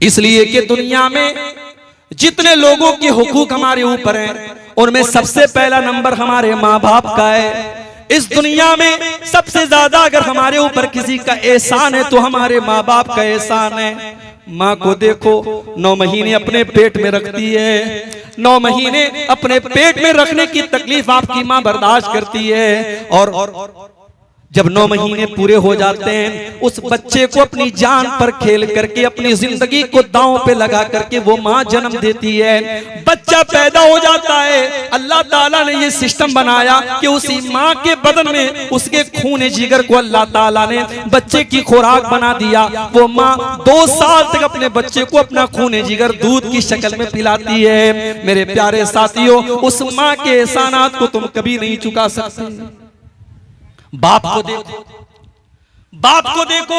इसलिए कि दुनिया में जितने लोगों के हुकूक हमारे ऊपर हैं, उनमें सबसे पहला नंबर हमारे माँ बाप का है। इस दुनिया में सबसे ज्यादा अगर हमारे ऊपर किसी का एहसान है तो हमारे माँ बाप का एहसान है। माँ को देखो, 9 महीने अपने पेट में रखती है, 9 महीने अपने पेट में रखने की तकलीफ आपकी माँ बर्दाश्त करती है। और जब 9 महीने पूरे हो जाते हैं, उस बच्चे को अपनी जान पर खेल करके, अपनी जिंदगी को दांव पे लगा करके वो माँ जन्म देती है। बच्चा पैदा हो जाता है। अल्लाह ताला ने ये सिस्टम बनाया कि उसी माँ के बदन में उसके खून जिगर को अल्लाह ताला ने बच्चे की खुराक बना दिया। वो माँ 2 साल तक अपने बच्चे को अपना खून जिगर दूध की शक्ल में पिलाती है। मेरे प्यारे साथियों, उस माँ के एहसानात को तुम कभी नहीं चुका सकते। बाप को देखो, बाप को देखो,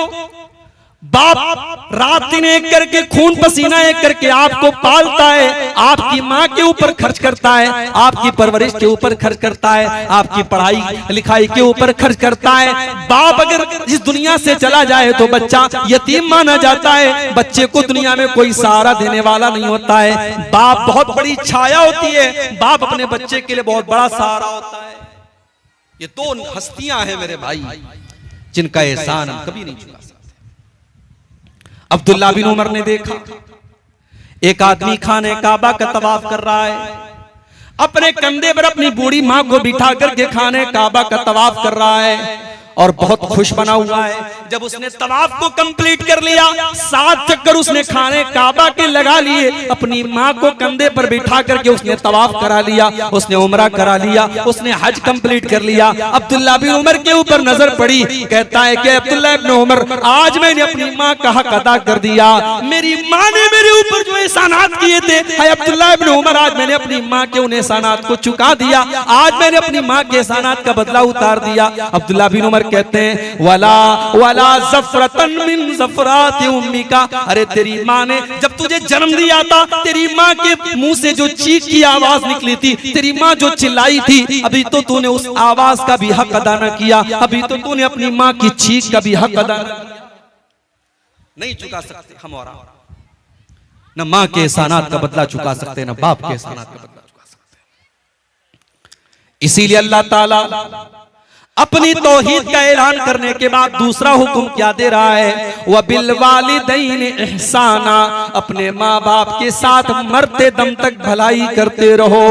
बाप रात दिन एक करके, खून पसीना एक करके आपको पालता है, आपकी माँ के ऊपर खर्च करता है, आपकी परवरिश के ऊपर खर्च करता है, आपकी पढ़ाई लिखाई के ऊपर खर्च करता है। बाप अगर इस दुनिया से चला जाए तो बच्चा यतीम माना जाता है। बच्चे को दुनिया में कोई सहारा देने वाला नहीं होता है। बाप बहुत बड़ी छाया होती है, बाप अपने बच्चे के लिए बहुत बड़ा सहारा होता है। ये 2 हस्तियां हैं मेरे भाई, जिनका एहसान हम कभी नहीं चुका सकते। अब्दुल्ला बिन उमर ने देखा, एक आदमी खाने काबा का तवाफ कर रहा है, अपने कंधे पर अपनी बूढ़ी माँ को बिठा करके खाने काबा का तवाफ कर रहा है और बहुत खुश बना हुआ है। जब उसने तवाफ को कंप्लीट कर लिया, 7 चक्कर उसने खाने काबा के लगा लिए, अपनी माँ को कंधे पर बिठा करके उसने तवाफ करा लिया, उसने उम्रा करा लिया, उसने हज कंप्लीट कर लिया। अब्दुल्ला बिन उमर के ऊपर नजर पड़ी, कहता है कि अब्दुल्ला इब्न उमर, आज मैंने अपनी माँ का हक अदा कर दिया। मेरी माँ ने मेरे ऊपर जो एहसानात किए थे, है अब्दुल्ला इब्न उमर, आज मैंने अपनी माँ के उन एहसानात को चुका दिया, आज मैंने अपनी माँ के एहसानात का बदला उतार दिया। अब्दुल्ला बिन उमर कहते हैं, वाला वाला ज़फ़रतन मिन ज़फ़राति उम्मिका, अरे तेरी माँ ने जब तुझे जन्म दिया था, तेरी माँ के मुंह से जो चीख की आवाज निकली थी, तेरी माँ जो चिल्लाई थी, अभी तो तूने उस आवाज का भी हक अदा न किया, अभी तो तूने अपनी माँ की चीख का भी हक अदा नहीं चुका सकते। हम और न माँ के एहसानात का बदला चुका सकते, न बाप के एहसानात का बदला चुका सकते। इसीलिए अल्लाह ताला अपनी तौहीद का ऐलान करने के बाद दूसरा हुक्म क्या दे रहा है, वह बिल वालिदैन इहसाना, अपने माँ बाप के साथ मरते दम तक भलाई करते रहो।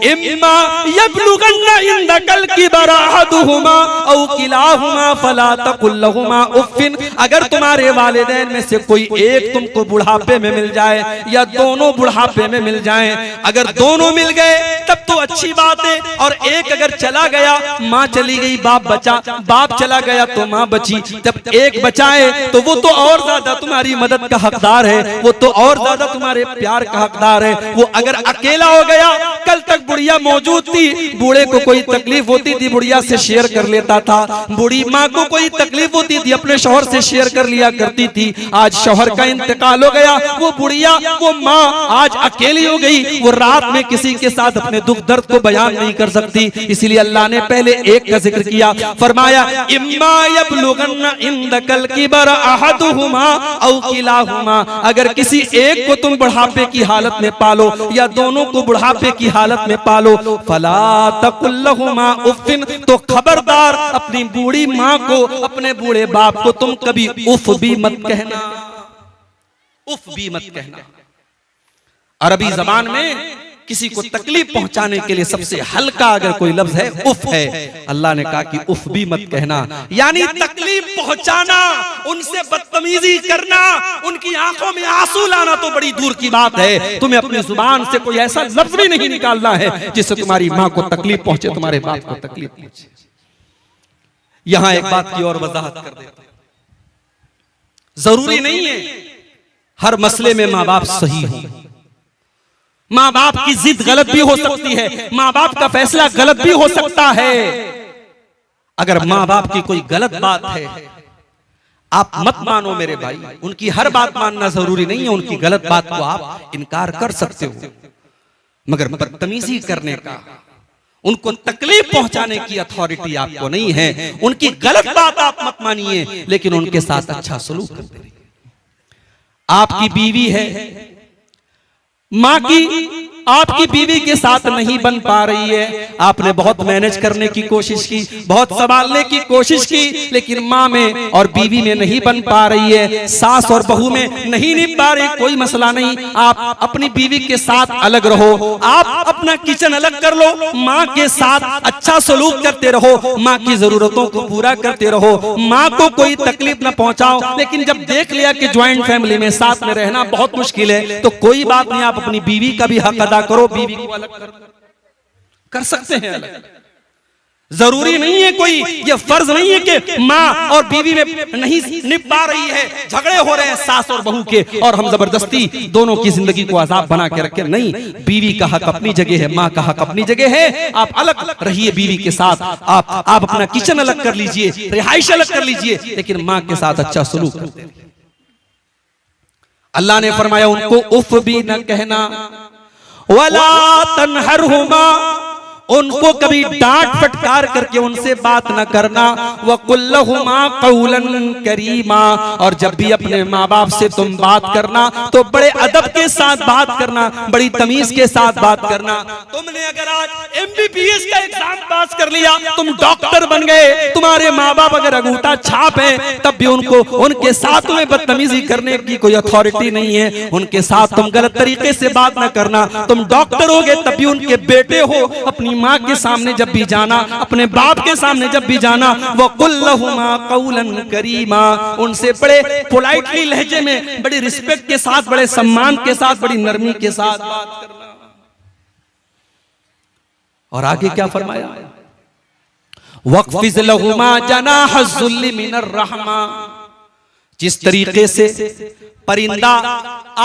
इम्मा यबलुगन्ना इंदकल किबरा अहदुहुमा औ किलाहुमा फला तकुल लहुमा उफ्फिन, अगर तुम्हारे वालिदैन में से कोई एक तुमको बुढ़ापे में मिल जाए या दोनों बुढ़ापे में मिल जाए, अगर दोनों मिल गए तब तो अच्छी बात है, और एक अगर चला गया, माँ चली गई बाप बचा, बाप चला गया तो माँ बची, जब एक बचाए तो वो तो और ज्यादा तुम्हारी मदद का हकदार है, वो तो और ज्यादा तुम्हारे प्यार का हकदार है। वो अगर अकेला हो गया, कल तक बुढ़िया मौजूद थी, बूढ़े को कोई तकलीफ होती थी बुढ़िया से शेयर कर लेता था, बूढ़ी माँ को कोई तकलीफ होती थी अपने शौहर से शेयर कर लिया करती थी। आज शौहर का इंतकाल हो गया, वो बुढ़िया, वो माँ आज अकेली हो गई, वो रात में किसी के साथ अपने दुख दर्द को बयान नहीं कर सकती। इसीलिए अल्लाह ने पहले एक का जिक्र किया, फरमाया इम्मा यबलुगन्ना इंदकल किबर अहदुहुमा औ किलाहुमा, अगर किसी एक को तुम बुढ़ापे की हालत में पालो या दोनों को बुढ़ापे की हालत में पालो, फला तकुल लहुमा उफ्फिन, तो खबरदार अपनी बूढ़ी माँ को, अपने बूढ़े बाप को तुम कभी उफ भी मत कहना, उफ भी मत कहना। अरबी जबान में किसी को तकलीफ पहुंचाने के लिए सबसे हल्का अगर कोई लफ्ज है, उफ है। अल्लाह ने कहा कि उफ भी मत कहना, यानी तकलीफ पहुंचाना, उनसे बदतमीजी करना, उनकी आंखों में आंसू लाना तो बड़ी दूर की बात है। तुम्हें अपनी जुबान से कोई ऐसा लफ्ज भी नहीं निकालना है जिससे तुम्हारी माँ को तकलीफ पहुंचे, तुम्हारे बाप को तकलीफ पहुंचे। यहां एक बात की और वजाहत कर देता हूं, जरूरी नहीं है हर मसले में माँ बाप सही हो, माँ बाप की जिद गलत भी हो सकती है, माँ बाप का फैसला गलत भी हो सकता है। अगर माँ बाप की कोई गलत बात है, आप मत मानो मेरे भाई, उनकी हर बात मानना जरूरी नहीं है, उनकी गलत बात को आप इनकार कर सकते हो, मगर बदतमीजी करने का, उनको तकलीफ पहुंचाने की अथॉरिटी आपको नहीं है। उनकी गलत बात आप मत मानिए, लेकिन उनके साथ अच्छा सलूक करते रहिए। आपकी बीवी है, माँ की आपकी बीवी के साथ नहीं बन पा रही है, आपने बहुत मैनेज करने की कोशिश की, बहुत संभालने की कोशिश की, लेकिन माँ में और बीवी में नहीं बन पा रही है, सास और बहू में नहीं निभ पा रही, कोई मसला नहीं, आप अपनी बीवी के साथ अलग रहो, आप अपना किचन अलग कर लो, माँ के साथ अच्छा सलूक करते रहो, माँ की जरूरतों को पूरा करते रहो, माँ को कोई तकलीफ न पहुंचाओ। लेकिन जब देख लिया कि ज्वाइंट फैमिली में साथ में रहना बहुत मुश्किल है, तो कोई बात नहीं, आप अपनी बीवी का भी हक अदा करो, बीवी को अलग कर सकते हैं अलग। जरूरी नहीं है, कोई ये फर्ज नहीं है कि माँ और बीवी में नहीं निभ पा रही है, झगड़े हो रहे हैं सास और बहू के, और हम जबरदस्ती दोनों की जिंदगी को आजाद बना के रखें। नहीं, बीवी का हक अपनी जगह है, माँ का हक अपनी जगह है, आप अलग रहिए बीवी के साथ, आप अपना किचन अलग कर लीजिए, रिहाइश अलग कर लीजिए, लेकिन माँ के साथ अच्छा सलूक करते रहिए। अल्लाह ने फरमाया उनको उफ भी न कहना, वला तनहरहुमा, उनको कभी डांट फटकार करके उनसे बात न करना, वकुल्लहुमा कौलन करीमा, और जब भी अपने माँ बाप से तुम बात करना तो बड़े अदब के साथ बात करना, बड़ी तमीज के साथ बात करना। तुमने अगर आज MBBS का एग्जाम पास कर लिया, तुम डॉक्टर बन गए, तुम्हारे माँ बाप अगर अंगूठा छाप है, तब भी उनके साथ तुम्हें बदतमीजी करने की कोई अथॉरिटी नहीं है, उनके साथ तुम गलत तरीके से बात न करना। तुम डॉक्टर हो गए, तब भी उनके बेटे हो, अपनी माँ के सामने जब भी जाना, अपने बाप के सामने जब भी जाना, वो कुल्लहुमा कौलन करीमा, उनसे बड़े पोलाइटली लहजे में, बड़ी रिस्पेक्ट के साथ, बड़े सम्मान के साथ, बड़ी नरमी के साथ बात करना। और आगे क्या फरमाया, वक़्फ़िज़ लहुमा जनाहज़्ज़ुल्लि मिनर रहमा, जिस तरीके से परिंदा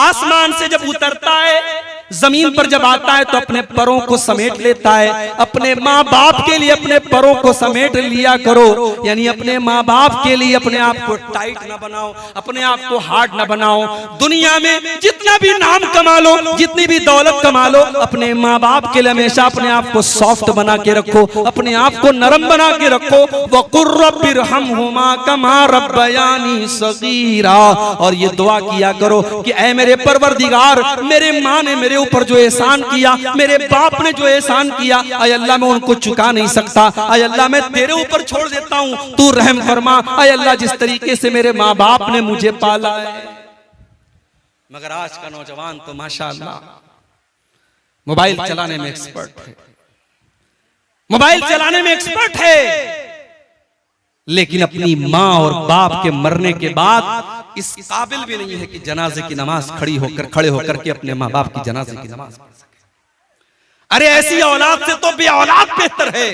आसमान से जब उतरता है, जमीन पर जब आता है तो अपने परों को समेट लेता है, अपने माँ बाप के लिए अपने परों को समेट लिया करो, यानी अपने माँ बाप के लिए अपने आप को टाइट ना बनाओ, अपने आप को हार्ड ना बनाओ। दुनिया में जितना भी नाम कमा लो, जितनी भी दौलत कमा लो, अपने माँ बाप के लिए हमेशा अपने आप को सॉफ्ट बना के रखो, अपने आप को नरम बना के रखो। वक़ुर रब्बिरहमहुमा कमा रब्बयानी सगीरा, और ये दुआ किया करो कि ऐ मेरे परवरदिगार, मेरे माँ ने मेरे ऊपर जो एहसान किया, मेरे बाप ने जो एहसान किया, आय अल्लाह मैं उनको चुका नहीं सकता, आय अल्लाह मैं तेरे ऊपर छोड़ देता हूँ, तू रहम फरमा। आय अल्लाह जिस तरीके से मेरे माँ बाप ने मुझे पाला है। मगर आज का नौजवान तो माशाअल्लाह मोबाइल चलाने में एक्सपर्ट है, मोबाइल चलाने में एक्सपर्ट है, लेकिन अपनी माँ और बाप के मरने के बाद इस काबिल भी नहीं है कि जनाजे की नमाज खड़े होकर के अपने माँ बाप की जनाजे की नमाज पढ़ सके। अरे ऐसी औलाद से तो बेऔलाद बेहतर है।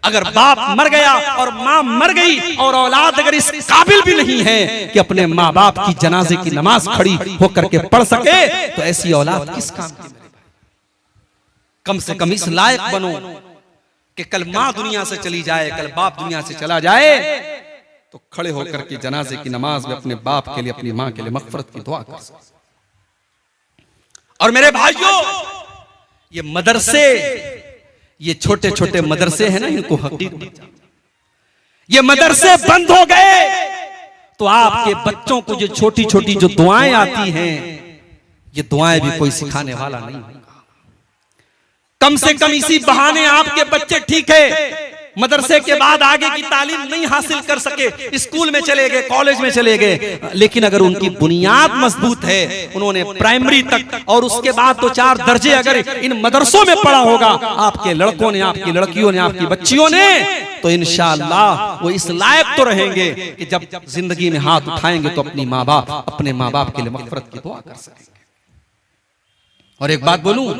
अगर बाप मर गया और माँ मर गई और औलाद अगर इस काबिल भी नहीं है कि अपने माँ बाप की जनाजे की नमाज खड़ी होकर के पढ़ सके, तो ऐसी औलाद किस काम की? कम से कम इस लायक बनो कि कल माँ दुनिया से चली जाए, कल बाप दुनिया से चला जाए, तो खड़े होकर के जनाजे की नमाज में अपने बाप के लिए, अपनी माँ के लिए मग़फ़िरत की दुआ कर सकते। और मेरे भाइयों, ये मदरसे, ये छोटे छोटे मदरसे हैं ना, इनको हकीकत, ये मदरसे बंद हो गए तो आपके बच्चों को जो छोटी छोटी जो दुआएं आती हैं, ये दुआएं भी कोई सिखाने वाला नहीं। कम से कम इसी बहाने आपके बच्चे ठीक है, मदरसे के बाद आगे की तालीम नहीं हासिल कर सके, स्कूल में चले गए, कॉलेज में चले गए, लेकिन अगर उनकी बुनियाद मजबूत है, उन्होंने प्राइमरी तक और उसके बाद तो 4 दर्जे अगर इन मदरसों में पढ़ा होगा आपके लड़कों ने, आपकी लड़कियों ने, आपकी बच्चियों ने, तो इंशाअल्लाह वो इस लायक तो रहेंगे कि जब जिंदगी में हाथ उठाएंगे तो अपनी माँ बाप, अपने माँ बाप के लिए मग़फ़िरत की दुआ कर सकेंगे। और एक बात बोलूं,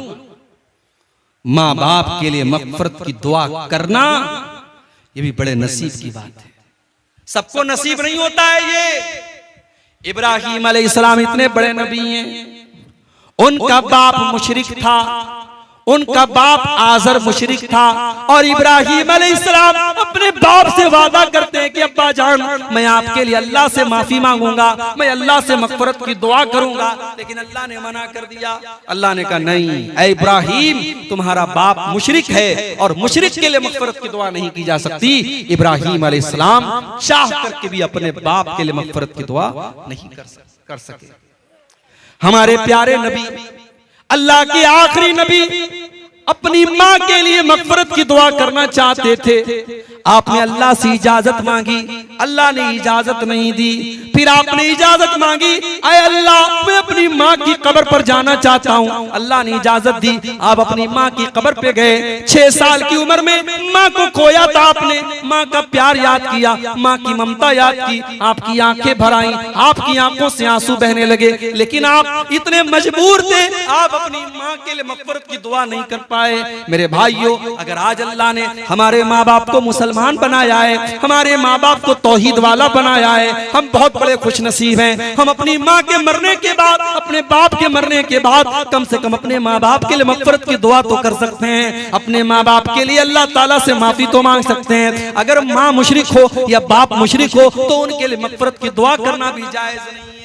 माँ बाप के लिए मग़फ़िरत की दुआ करना ये भी बड़े नसीब की बात है। सबको नसीब नहीं होता है ये। इब्राहीम अलैहिस्सलाम इतने बड़े नबी हैं, उनका बाप मुशरिक था, उनका बाप आज़र मुशरिक था, और इब्राहीम अलैहिस्सलाम अपने बाप से वादा करते हैं कि अब्बा जान, मैं आपके लिए अल्लाह से माफी मांगूंगा, मैं अल्लाह से मग़फ़िरत की दुआ करूंगा, लेकिन अल्लाह ने मना कर दिया। अल्लाह ने कहा नहीं, ऐ इब्राहीम, तुम्हारा बाप मुशरिक है और मुशरिक के लिए मग़फ़िरत की दुआ नहीं की जा सकती। इब्राहीम अलैहिस्सलाम चाह करके भी अपने बाप के लिए मग़फ़िरत की दुआ नहीं कर सके। हमारे प्यारे नबी, अल्लाह के आखिरी नबी अपनी माँ के लिए मग़फ़िरत की दुआ करना चाहते थे। आपने अल्लाह से इजाजत मांगी, अल्लाह ने इजाजत नहीं दी। फिर आपने इजाजत मांगी, अय अल्लाह मैं अपनी माँ की कब्र पर जाना चाहता हूँ। अल्लाह ने इजाजत दी, आप अपनी माँ की कब्र पे गए। 6 साल की उम्र में माँ को खोया था आपने, माँ का प्यार याद किया, माँ की ममता याद की, आपकी आंखें भर आईं, आपकी आंखों से आंसू बहने लगे। लेकिन आप इतने मजबूर थे, आप अपनी माँ के लिए मग़फ़िरत की दुआ नहीं कर पाए। मेरे भाइयों, अगर आज अल्लाह ने हमारे माँ बाप को मुसलमान बनाया है, हमारे माँ बाप को तौहीद वाला बनाया है, हम बहुत बड़े खुश नसीब हैं। हम अपनी माँ के मरने के बाद, अपने बाप के मरने के बाद कम से कम अपने माँ बाप के लिए मग़फ़िरत की दुआ तो कर सकते हैं। अपने माँ बाप के लिए अल्लाह ताला से माफी तो मांग सकते हैं। अगर माँ मुशरिक हो या बाप मुशरिक हो तो उनके लिए मग़फ़िरत की दुआ करना भी जायज नहीं है।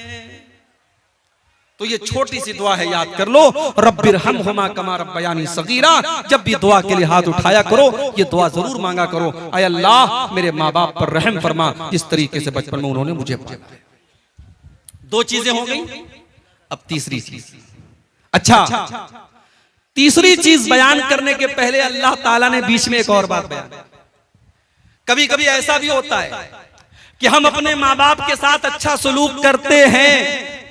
तो ये छोटी सी दुआ है, याद कर लो, रब्बिरहमहुमा कमा रब्बयानी सगीरा। जब भी दुआ के लिए हाथ उठाया करो, ये दुआ जरूर मांगा करो, ऐ अल्लाह मेरे माँ बाप पर रहम फरमा, जिस तरीके से बचपन में उन्होंने मुझे पाला। 2 चीजें हो गई, अब तीसरी चीज। अच्छा, तीसरी चीज बयान करने के पहले अल्लाह ताला ने बीच में एक और बात बयान। कभी कभी ऐसा भी होता है कि हम अपने माँ बाप के साथ अच्छा सलूक करते हैं,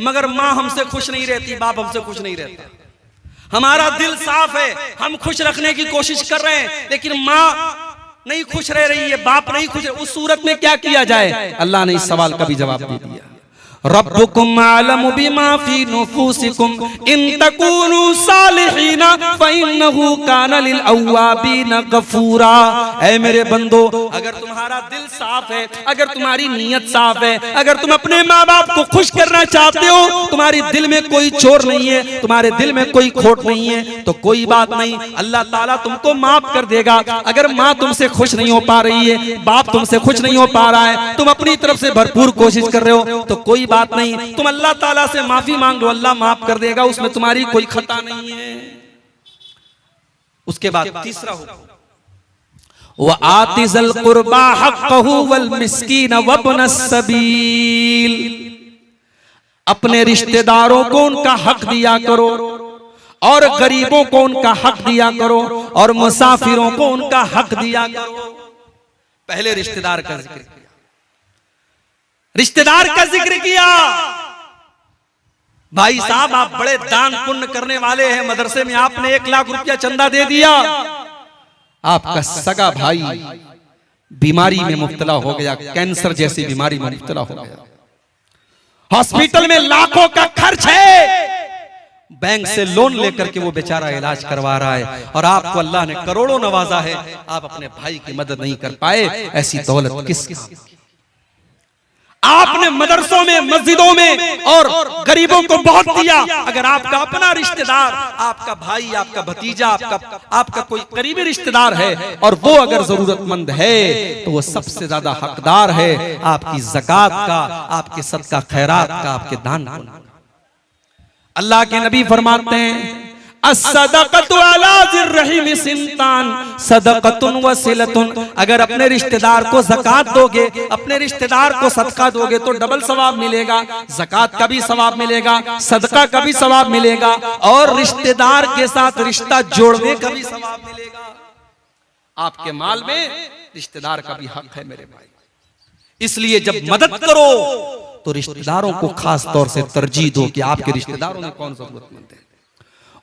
मगर माँ हमसे खुश नहीं रहती, बाप हमसे खुश नहीं रहता। हमारा दिल साफ है, हम खुश रखने की कोशिश कर रहे हैं, लेकिन माँ नहीं खुश रह रही है, बाप नहीं खुश। उस सूरत में क्या किया जाए? अल्लाह ने इस सवाल का भी जवाब दे दिया। रब्बुकुम आलमु बिमा फी नुफूसिकुम इन तकूनु सालिहीना फइन्नहु काना लिल अव्वाबीन गफूरा। ऐ मेरे बंदो, अगर तुम्हारा दिल साफ है, अगर तुम्हारी नीयत साफ है, अगर तुम अपने माँ बाप को खुश करना चाहते हो, तुम्हारे दिल में कोई चोर नहीं है, तुम्हारे दिल में कोई खोट नहीं है, तो कोई बात नहीं, अल्लाह ताला तुमको माफ कर देगा। अगर माँ तुमसे खुश नहीं हो पा रही है, बाप तुमसे खुश नहीं हो पा रहा है, तुम अपनी तरफ से भरपूर कोशिश कर रहे हो, तो कोई बात नहीं, तुम अल्लाह ताला से माफी मांग लो, अल्लाह माफ कर देगा, उसमें तुम्हारी कोई खता नहीं है। उसके बाद तीसरा हुक्म, व आतिज़ल कुर्बा हक़्क़हु वल मिस्कीन वब्नस सबील। अपने रिश्तेदारों को उनका हक दिया करो, और गरीबों को उनका हक दिया करो, और मुसाफिरों को उनका हक दिया करो। पहले रिश्तेदार का जिक्र किया, रिश्तेदार का जिक्र किया। भाई साहब, आप बड़े दान पुण्य करने वाले हैं, मदरसे में आपने 1 लाख रुपया चंदा दे दिया, आपका सगा भाई बीमारी में मुब्तला हो गया, कैंसर जैसी बीमारी में मुब्तला हो गया, हॉस्पिटल में लाखों का खर्च है, बैंक से लोन लेकर के वो बेचारा इलाज करवा रहा है, और आपको अल्लाह ने करोड़ों नवाजा है, आप अपने भाई की मदद नहीं कर पाए। ऐसी दौलत किस काम की? आपने मदरसों में, मस्जिदों में और गरीबों को बहुत दिया। अगर आपका अपना रिश्तेदार, आपका भाई, आपका भतीजा, आपका कोई करीबी रिश्तेदार है और वो अगर जरूरतमंद है, तो वो सबसे ज्यादा हकदार है आपकी ज़कात का, आपके सदका खैरात का, आपके दान का। अल्लाह के नबी फरमाते हैं, अस्सदक़तु अला ज़िर्रहिम सिंतान सदक़तुन व सिलतुन। अगर अपने रिश्तेदार को ज़कात दोगे, अपने रिश्तेदार को सदका दोगे, तो डबल सवाब मिलेगा, ज़कात का भी सवाब मिलेगा, सदका का भी सवाब मिलेगा, और रिश्तेदार के साथ रिश्ता जोड़ने का भी सवाब मिलेगा। आपके माल में रिश्तेदार का भी हक है मेरे भाई। इसलिए जब मदद करो तो रिश्तेदारों को खास तौर से तरजीह दो कि आपके रिश्तेदारों में कौन जरूरतमंद है।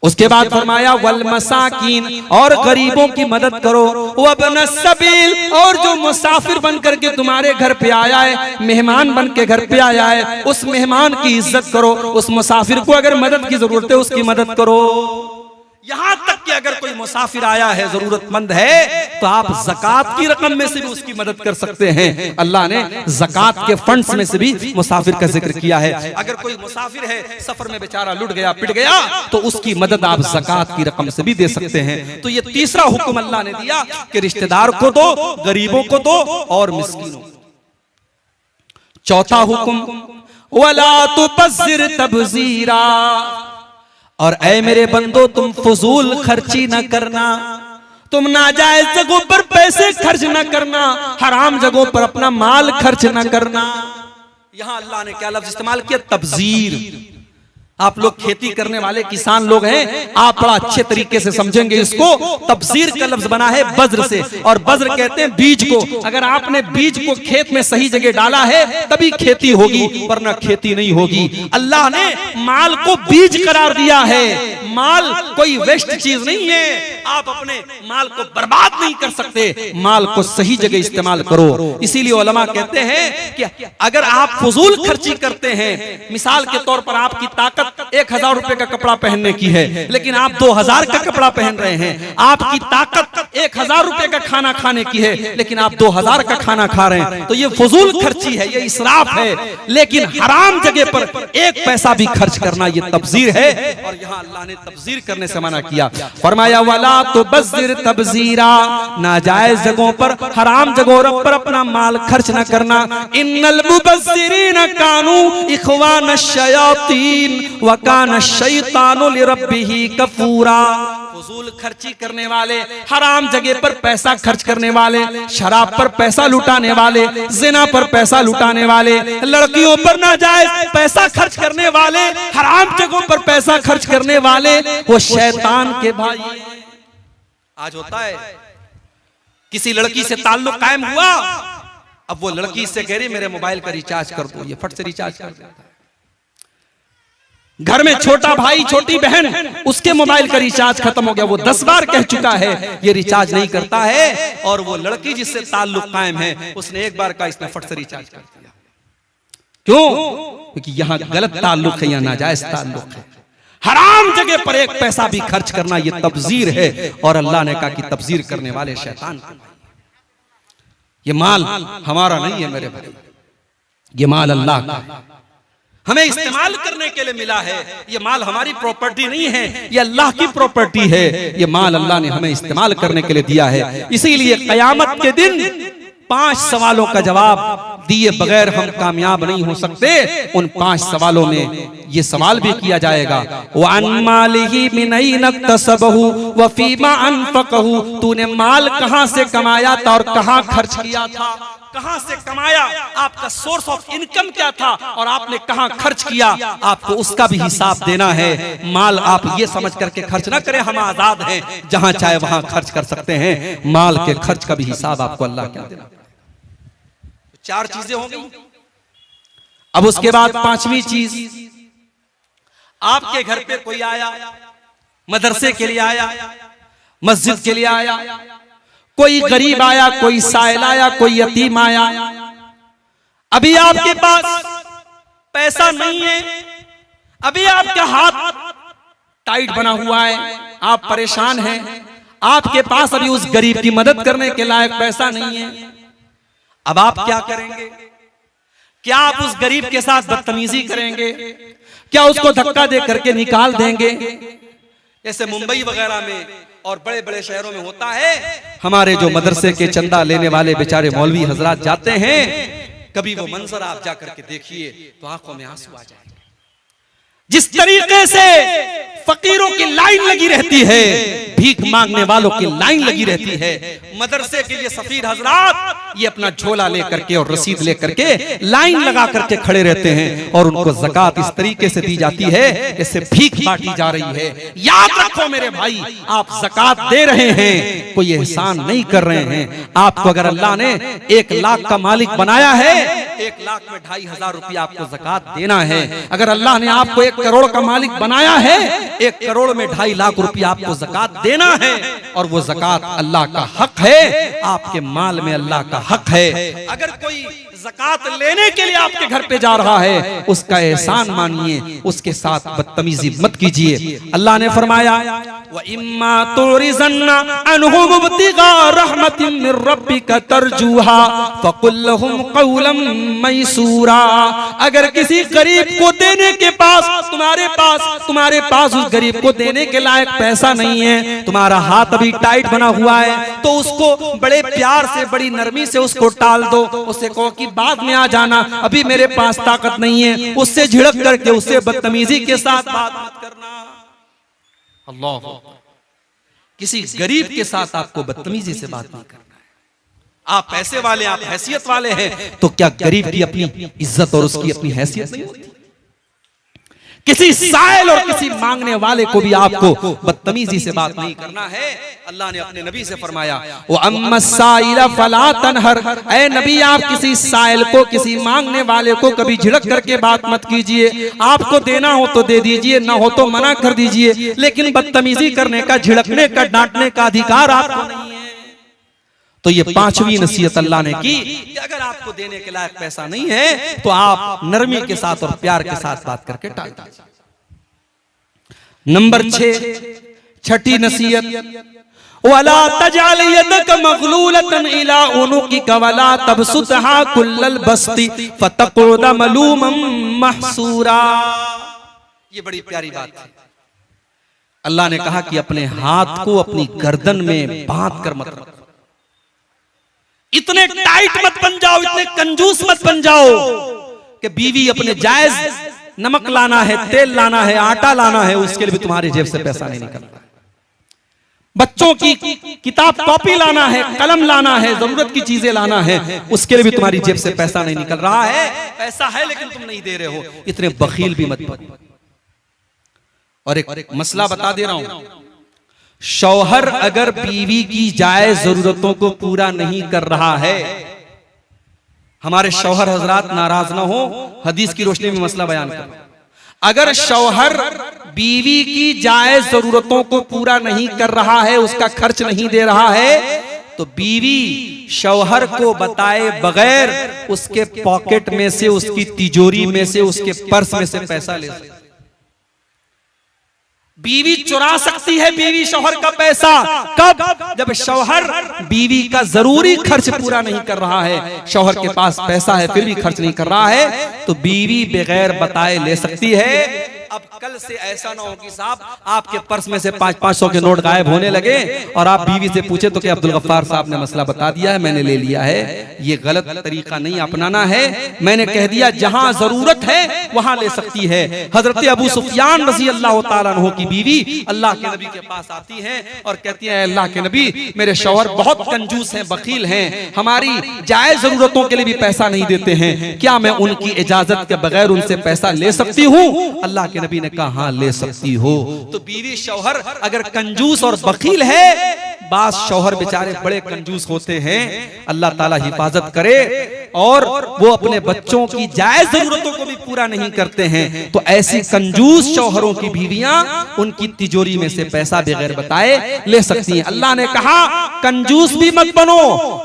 उसके बाद फरमाया वल मसाकीन, और गरीबों की मदद करो, वब्न सबील, और जो मुसाफिर बन करके तुम्हारे घर पे आया है, मेहमान बन के घर पे आया है, उस मेहमान की इज्जत करो, उस मुसाफिर को अगर मदद की जरूरत है उसकी मदद करो। यहां तक कि अगर कोई मुसाफिर आया है, जरूरतमंद है, तो आप ज़कात की रकम में से भी उसकी मदद कर सकते हैं। अल्लाह ने ज़कात के फंड्स में से भी मुसाफिर का जिक्र किया है। अगर कोई मुसाफिर है, सफर में बेचारा लुट गया, पिट गया, तो उसकी मदद आप ज़कात की रकम से भी दे सकते हैं। तो ये तीसरा हुक्म अल्लाह ने दिया कि रिश्तेदार को दो, गरीबों को दो, और मिस्कीनों को। चौथा हुक्म, वला तुबज़िर तबज़ीरा। और ऐ मेरे बंदो, तुम फजूल खर्ची न करना, तुम नाजायज जगहों पर पैसे खर्च न करना, हराम जगहों पर अपना माल खर्च न करना। यहां अल्लाह ने क्या लफ्ज इस्तेमाल किया? तबजीर। आप लोग खेती करने वाले किसान लोग हैं, आप बड़ा अच्छे तरीके से समझेंगे इसको। तब्जीर का लफ्ज बना है बज्र से, और बज्र कहते हैं बीज को। अगर आपने बीज को खेत में सही जगह डाला है तभी खेती होगी, वरना खेती नहीं होगी। अल्लाह ने माल को बीज करार दिया है। माल कोई वेस्ट चीज नहीं है, आप अपने माल को बर्बाद नहीं कर सकते, माल को सही जगह इस्तेमाल करो। इसीलिए उलमा कहते हैं कि अगर आप फजूल खर्ची करते हैं, मिसाल के तौर पर आपकी ताकत 1000 रुपए का कपड़ा पहनने की है, लेकिन आप 2000 का कपड़ा पहन रहे हैं। आपकी ताकत 1000 रुपए का खाना खाने की है, लेकिन आप 2000 का खाना खा रहे हैं, तो ये फजूल खर्ची है, ये इसराफ है। लेकिन हराम जगह पर 1 पैसा भी खर्च करना ये तब्जीर है, और यहाँ अल्लाह ने तब्जीर करने से मना किया। फरमाया वाला तो बज़िर तब्जीरा, नाजायज जगहों पर, हराम जगहों पर अपना माल खर्च न करना। इन्नल मुबज़्ज़िरीन कानू इख़वान शयातीन व कान शैतानु लिरब्बिही कफूरा। फजूल खर्ची करने वाले, हराम जगह पर पैसा खर्च करने वाले, शराब पर पैसा लुटाने वाले, जिना पर पैसा लुटाने वाले, लड़कियों पर नाजायज पैसा खर्च करने वाले, हराम जगहों पर पैसा खर्च करने वाले, वो शैतान के भाई। आज होता है किसी लड़की से ताल्लुक कायम हुआ, अब वो लड़की से कह रही मेरे मोबाइल का रिचार्ज कर दो, ये फट से रिचार्ज कर देता है। घर में छोटा भाई छोटी बहन, उसके मोबाइल का रिचार्ज खत्म हो गया, वो 10 बार कह चुका है ये रिचार्ज नहीं करता है, और वो लड़की जिससे ताल्लुक कायम है उसने 1 बार का, इसने फट से रिचार्ज कर दिया। क्यों? क्योंकि यहां गलत ताल्लुक है, या नाजायज ताल्लुक है। हराम जगह पर 1 पैसा भी खर्च करना ये तब्जीर है, और अल्लाह ने कहा कि तब्जीर करने वाले शैतान। ये माल हमारा नहीं है मेरे भाई, ये माल अल्लाह का है, हमें इस्तेमाल करने के लिए मिला है। ये माल हमारी प्रॉपर्टी नहीं है, ये अल्लाह की प्रॉपर्टी है। ये माल अल्लाह ने हमें इस्तेमाल करने के लिए दिया है। इसीलिए क़यामत के दिन 5 सवालों का जवाब दिए बगैर हम कामयाब नहीं हो सकते। उन 5 सवालों में ये सवाल भी किया जाएगा, वअन मालिही मिन ऐन इक्तसबहु व फीमा अनफक़हु, तूने माल कहां से कमाया था और कहां खर्च किया था। कहां से कमाया, आपका सोर्स ऑफ इनकम क्या था, और आपने कहां खर्च किया, आपको उसका भी हिसाब देना है। माल आप ये समझ करके खर्च ना करें हम आजाद हैं, जहां चाहे वहां खर्च कर सकते हैं। माल के खर्च का भी हिसाब आपको अल्लाह क्या देना। 4 चीजें हो गई। अब उसके बाद 5वीं चीज, आपके घर पे कोई आया, मदरसे के लिए आया, मस्जिद के लिए आया, कोई गरीब आया, कोई साइल आया, कोई यतीम आया। अभी आपके पास पैसा नहीं है, अभी आपका हाथ टाइट बना हुआ है, आप परेशान हैं, आपके पास अभी उस गरीब की मदद करने के लायक पैसा नहीं है। अब आप क्या करेंगे? क्या आप उस गरीब के साथ बदतमीजी करेंगे? क्या उसको धक्का दे करके निकाल देंगे? जैसे मुंबई वगैरह में और बड़े बड़े शहरों में होता है, हमारे जो मदरसे के चंदा लेने वाले बेचारे मौलवी हजरात जाते हैं, कभी वो मंजर आप जाकर के देखिए तो आंखों में आंसू आ जाएंगे। जिस तरीके से फकीरों की लाइन लगी रहती है, भीख मांगने वालों की लाइन लगी रहती है, मदरसे के लिए सफीर हजरात ये अपना झोला लेकर के और रसीद लेकर के लाइन लगा करके खड़े रहते हैं, और उनको ज़कात इस तरीके से दी जाती है जैसे भीख बांटी जा रही है। याद रखो मेरे भाई, आप ज़कात दे रहे हैं, कोई एहसान नहीं कर रहे हैं। आपको अगर अल्लाह ने 1 लाख का मालिक बनाया है, 1 लाख में 2500 रुपया आपको ज़कात देना है। अगर अल्लाह ने आपको 1 करोड़ का मालिक बनाया है, 1 करोड़ में 2.5 लाख रुपया आपको ज़कात देना है, और वो ज़कात अल्लाह का हक है, आपके माल में अल्लाह का हक है। अगर कोई ज़कात लेने के लिए आपके घर पे जा रहा है, उसका एहसान मानिए, उसके साथ बदतमीजी मत कीजिए। अल्लाह ने फरमाया व इम्मा तुरिज़न्ना अनहुम इब्तिगा रहमतिन मिर रब्बिका तरजूहा फकुल लहुम क़ौलन मैसूरा। अगर किसी गरीब को देने के पास तुम्हारे पास उस गरीब को देने के लायक पैसा नहीं है, तुम्हारा हाथ अभी टाइट बना हुआ है, तो उसको बड़े प्यार से, बड़ी नरमी से उसको टाल दो। उससे कहो कि बाद में आ जाना, अभी मेरे पास ताकत नहीं है। उससे झिड़क करके, उससे बदतमीजी के साथ बात मत करना। अल्लाह, किसी गरीब के साथ आपको बदतमीजी से बात नहीं करना है। आप पैसे वाले, आप हैसियत वाले हैं, तो क्या गरीब की अपनी इज्जत और उसकी अपनी हैसियत नहीं होती? किसी साइल और किसी मांगने वाले को भी आपको बदतमीजी से बात नहीं करना है। अल्लाह ने अपने नबी से फरमाया, वो अम्मा साइला फला तनहर, ऐ नबी आप किसी साइल को, किसी मांगने वाले को कभी झिड़क करके बात मत कीजिए। आपको देना हो तो दे दीजिए, ना हो तो मना कर दीजिए, लेकिन बदतमीजी करने का, झिड़कने का, डांटने का अधिकार आपको नहीं है। तो ये पांचवी नसीहत अल्लाह ने की कि अगर आपको देने के लायक पैसा नहीं है तो आप नरमी के साथ और प्यार के साथ बात करके टाल दीजिए। नंबर 6, छठी नसीहत, वला तजाल यदक मगलूलतन इला उनुकिक वला तबसुतहा कुल्लल बस्ती फतकुद मलूमम महसूरा। ये बड़ी प्यारी बात है। अल्लाह ने कहा कि अपने हाथ को अपनी गर्दन में बांध कर मत रखो, इतने टाइट मत बन जाओ, इतने कंजूस मत बन जाओ कि बीवी अपने जायज नमक लाना है, तेल लाना है, आटा लाना है, उसके लिए भी तुम्हारी जेब से पैसा नहीं निकलता। बच्चों की किताब कॉपी लाना है, कलम लाना है, जरूरत की चीजें लाना है, उसके लिए भी तुम्हारी जेब से पैसा नहीं निकल रहा है। पैसा है लेकिन तुम नहीं दे रहे हो, इतने बखील भी मत बनो। और एक मसला बता दे रहा हूं, शौहर अगर बीवी की जायज जरूरतों को पूरा नहीं कर रहा है, हमारे शौहर हजरात नाराज ना हो, हदीस की रोशनी में मसला बयान कर, अगर शौहर बीवी की जायज जरूरतों को पूरा नहीं कर रहा है, उसका खर्च नहीं दे रहा है, तो बीवी शौहर को बताए बगैर उसके पॉकेट में से, उसकी तिजोरी में से, उसके पर्स में से पैसा ले सकती है। बीवी चुरा सकती है बीवी शौहर का पैसा, कब? जब शौहर बीवी का जरूरी खर्च पूरा नहीं कर रहा है, शौहर के पास पैसा है फिर भी खर्च नहीं कर रहा है, तो बीवी बगैर बताए ले सकती है। अब कल से ऐसा ना हो कि साहब आपके पर्स में से 500 के नोट गायब होने लगे और आप बीवी से पूछे तो कि अब्दुल गफ्फार साहब ने मसला बता दिया है, मैंने ले लिया है। ये गलत तरीका नहीं अपनाना है। मैंने कह दिया जहां जरूरत है वहां ले सकती है। हजरत अबू सुफियान रज़ी अल्लाह तआला अन्हु की बीवी अल्लाह के नबी के पास आती हैं और कहती है, अल्लाह के नबी मेरे शौहर बहुत कंजूस हैं, बखील हैं, हमारी जायज जरूरतों के लिए भी पैसा नहीं देते हैं, क्या मैं उनकी इजाजत के बगैर उनसे पैसा ले सकती हूँ? अल्लाह के नबी ने कहा हाँ ले सकती हो। तो बीवी शौहर अगर कंजूस और बखील है, बास शौहर बेचारे बड़े कंजूस होते हैं, अल्लाह ताला हिफाजत करे, और वो अपने बच्चों की जायज जरूरतों को भी पूरा नहीं करते हैं, तो ऐसी कंजूस शौहरों की बीवियां उनकी तिजोरी में से पैसा बगैर बताए ले सकती हैं। अल्लाह ने कहा कंजूस भी मत बनो,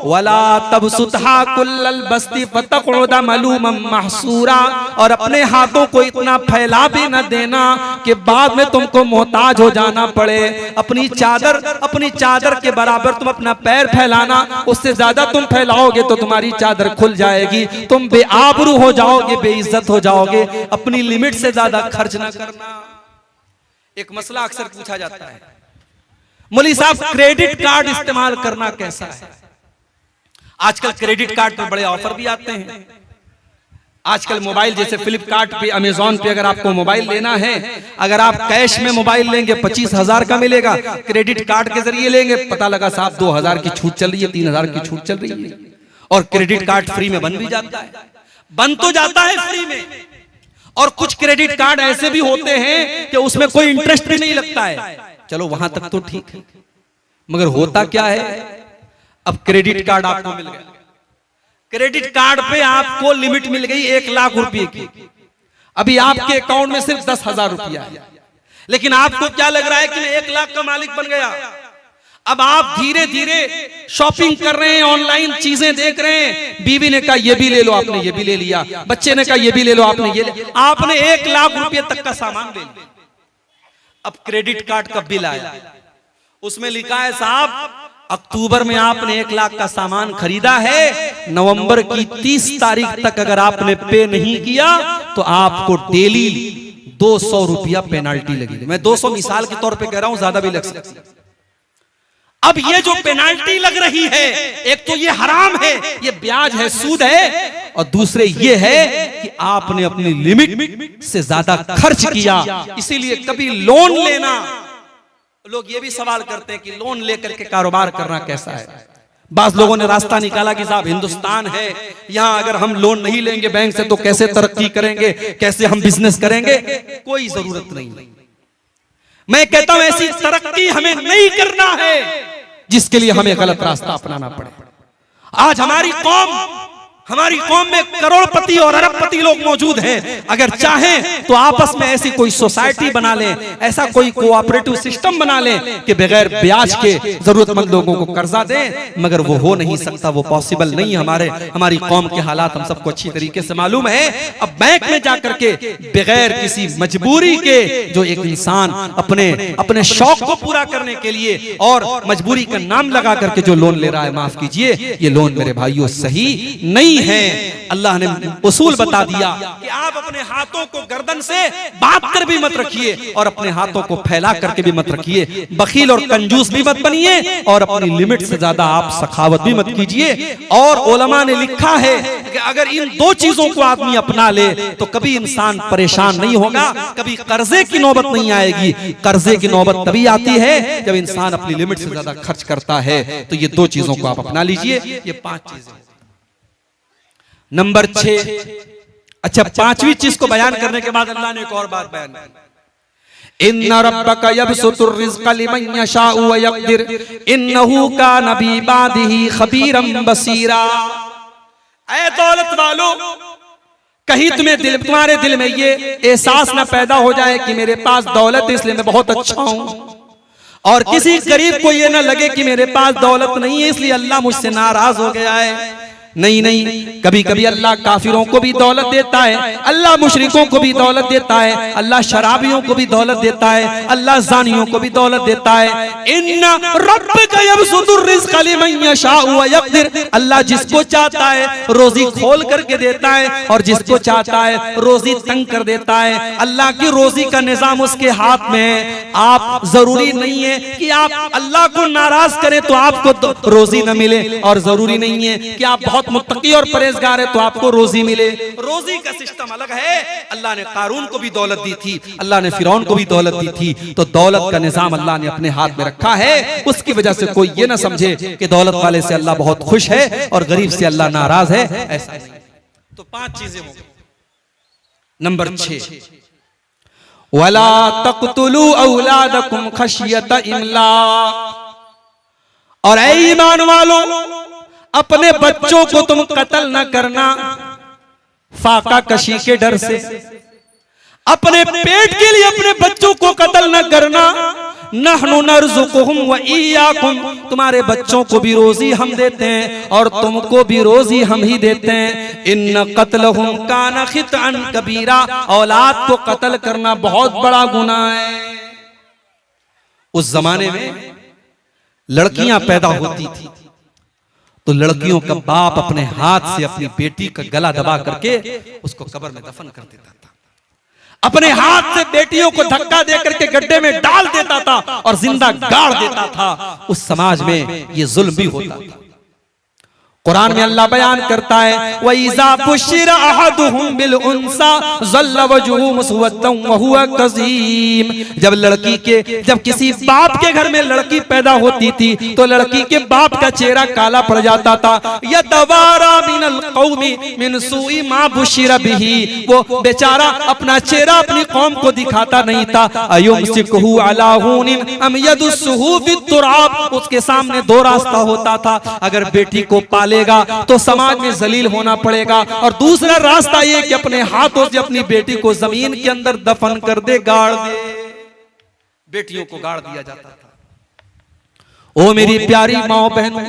वला तबसुतहा कुल्लल बस्ती फतकुद मलूमम महसूरा, और अपने हाथों को इतना फैला भी न देना कि बाद में तुमको मोहताज हो जाना पड़े। अपनी चादर के बराबर तुम अपना पैर फैलाना, उससे ज्यादा तुम फैलाओगे तो तुम्हारी चादर खुल जाएगी, तुम बेआबरू हो जाओगे, बेइज्जत हो जाओगे। अपनी लिमिट से ज्यादा खर्च ना करना। एक मसला अक्सर पूछा जाता है, मौलवी साहब क्रेडिट कार्ड इस्तेमाल करना कैसा है? आजकल क्रेडिट कार्ड पर बड़े ऑफर भी आते हैं। आजकल मोबाइल जैसे फ्लिपकार्ट पे, अमेजॉन पे अगर आपको मोबाइल लेना है, अगर आप कैश में मोबाइल लेंगे 25,000 का मिलेगा, क्रेडिट कार्ड के जरिए लेंगे पता लगा साहब 2,000 की छूट चल रही है, 3,000 की छूट चल रही है, और क्रेडिट कार्ड फ्री में बन भी जाता है। बन तो जाता है फ्री में, और कुछ क्रेडिट कार्ड ऐसे भी होते हैं कि उसमें कोई इंटरेस्ट भी नहीं लगता है। चलो वहां तक तो ठीक है, मगर होता क्या है, अब क्रेडिट कार्ड आपको मिल गया, क्रेडिट कार्ड पे आपको लिमिट मिल गई 1 लाख रुपए की, अभी आपके अकाउंट में सिर्फ 10,000 रुपया है, लेकिन आपको क्या लग रहा है कि मैं 1 लाख का मालिक बन गया। अब आप धीरे धीरे शॉपिंग कर रहे हैं, ऑनलाइन चीजें देख रहे हैं, बीवी ने कहा ये भी ले लो, आपने ये भी ले लिया, बच्चे ने कहा ये भी ले लो, आपने ये ले, आपने 1 लाख रुपए तक का सामान ले लिया। अब क्रेडिट कार्ड का बिल आया, उसमें लिखा है साहब अक्टूबर में आपने 1 लाख का सामान खरीदा है, नवंबर की 30 तारीख तक अगर आपने पे नहीं किया तो आपको डेली 200 रुपया पेनाल्टी लगेगी। मैं 200 मिसाल के तौर पे कह रहा हूं, ज्यादा भी लग सकती है। अब ये जो पेनाल्टी लग रही है, एक तो ये हराम है, ये ब्याज है, सूद है, और दूसरे ये है कि आपने अपनी लिमिट से ज्यादा खर्च किया। इसीलिए कभी लोन लेना, लोग ये भी सवाल करते हैं कि लोन लेकर के कारोबार करना कैसा है। बास लोगों ने रास्ता निकाला कि साहब हिंदुस्तान है, यहां अगर हम लोन नहीं लेंगे बैंक से तो कैसे तरक्की करेंगे, कैसे हम बिजनेस करेंगे। कोई जरूरत नहीं। मैं कहता हूं ऐसी तरक्की हमें नहीं करना है जिसके लिए हमें गलत रास्ता अपनाना पड़े। आज हमारी कौम में करोड़पति और अरबपति लोग मौजूद हैं। अगर चाहें तो आपस में ऐसी कोई सोसाइटी बना लें, ऐसा कोई कोऑपरेटिव सिस्टम बना लें कि बगैर ब्याज के जरूरतमंद लोगों को कर्जा दें, मगर वो हो नहीं सकता, वो पॉसिबल नहीं। हमारी कौम के हालात हम सबको अच्छी तरीके से मालूम है। अब बैंक में जाकर के बगैर किसी मजबूरी के जो एक इंसान अपने शौक को पूरा करने के लिए और मजबूरी का नाम लगा करके जो लोन ले रहा है, माफ कीजिए, ये लोन मेरे भाइयों सही नहीं है। अल्लाह ने उसूल बता दिया कि आप अपने हाथों को गर्दन से बांध कर भी मत रखिए और अपने हाथों को फैला करके भी मत रखिए। बखील और कंजूस भी मत बनिए और अपनी लिमिट से ज्यादा आप सखावत भी मत कीजिए। और उलमा ने लिखा है कि अगर इन दो चीजों को आदमी अपना ले तो कभी इंसान परेशान नहीं होगा, कभी कर्जे की नौबत नहीं आएगी। कर्जे की नौबत तभी आती है जब इंसान अपनी लिमिट से ज्यादा खर्च करता है। तो ये दो चीजों को आप अपना लीजिए। ये 5 चीजें। नंबर 6, अच्छा 5वीं चीज को बयान करने के बाद अल्लाह ने एक और बात बयान की। इन्ना रब्बका यबसुतुर रिज़्क़ लिमन यशाउ व यक़दिर इन्नहु काना बिइबादिही खबीरन बसीरा। ऐ दौलत वालों, कहीं तुम्हारे दिल में ये एहसास ना पैदा हो जाए कि मेरे पास दौलत है इसलिए मैं बहुत अच्छा हूं, और किसी गरीब को ये ना लगे कि मेरे पास दौलत नहीं है इसलिए अल्लाह मुझसे नाराज हो गया है। नहीं, कभी कभी अल्लाह काफिरों को भी दौलत देता है, अल्लाह मुशरिकों को भी दौलत देता है, अल्लाह शराबियों को भी दौलत देता है, अल्लाह जानियों को भी दौलत देता है। इन्ना रब्बका यबसुतुर रिज़्क़ लिमन यशाउ व यक़दिर, अल्लाह जिसको चाहता है रोजी खोल करके देता है और जिसको चाहता है रोजी तंग कर देता है। अल्लाह की रोजी का निजाम उसके हाथ में है। आप जरूरी नहीं है कि आप अल्लाह को नाराज करें तो आपको रोजी न मिले, और जरूरी नहीं है कि आप बहुत मुत्तकी और परहेजगार है तो आपको रोजी मिले। रोजी का सिस्टम अलग है। अल्लाह ने कारून को भी दौलत दी थी, अल्लाह ने फिरौन को भी दौलत दी थी। तो दौलत का निजाम अल्लाह ने अपने हाथ में रखा है। उसकी वजह से कोई ये ना समझे कि दौलत वाले से अल्लाह बहुत खुश है और गरीब से अल्लाह नाराज है, ऐसा नहीं। तो 5 चीजें हो गई। नंबर 6, वला तक़तुलू औलादकुम खशियत इमलाक। और ऐ ईमान वालों, अपने बच्चों को तुम कत्ल न करना फाका कशी के डर से। अपने पेट के लिए अपने बच्चों को कत्ल न करना। नहनु नर्ज़ुकुहुम व इय्याकुम, तुम्हारे बच्चों को भी रोजी हम देते हैं और तुमको भी रोजी हम ही देते हैं। इन्न क़त्लहुम काना ख़ितअन कबीरा, औलाद को कत्ल करना बहुत बड़ा गुनाह है। उस जमाने में लड़कियां पैदा होती थी तो लड़कियों का बाप अपने हाथ से अपनी बेटी का गला दबा करके उसको कब्र में दफन कर देता था। अपने हाथ से बेटियों को धक्का दे करके गड्ढे में डाल देता था और जिंदा गाड़ देता था। उस समाज में ये जुल्म भी होता था। कुरान में अल्लाह बयान करता है, वइज़ा बुश्शिरा अहदुहुम बिल उन्सा ज़ल्ला वजहुहु मुस्वद्दन व हुवा कज़ीम। जब किसी बाप के घर में लड़की पैदा होती थी तो लड़की के बाप का चेहरा काला पड़ जाता था। यतवारा मिनल कौमी मिन सुई मा बुश्शिरा बिही, वो बेचारा अपना चेहरा अपनी कौम को दिखाता नहीं था। अयुमसिकुहु अला हुनिन अम यदुस्सुहु बित्तुराब, उसके सामने 2 रास्ता होता था। अगर बेटी को पाले तो समाज में जलील होना पड़ेगा, और दूसरा रास्ता ये कि अपने हाथों से अपनी बेटी को जमीन के अंदर दफन कर दे, गाड़ दे। बेटियों को गाड़ दिया जाता था। ओ मेरी प्यारी माओ बहनों,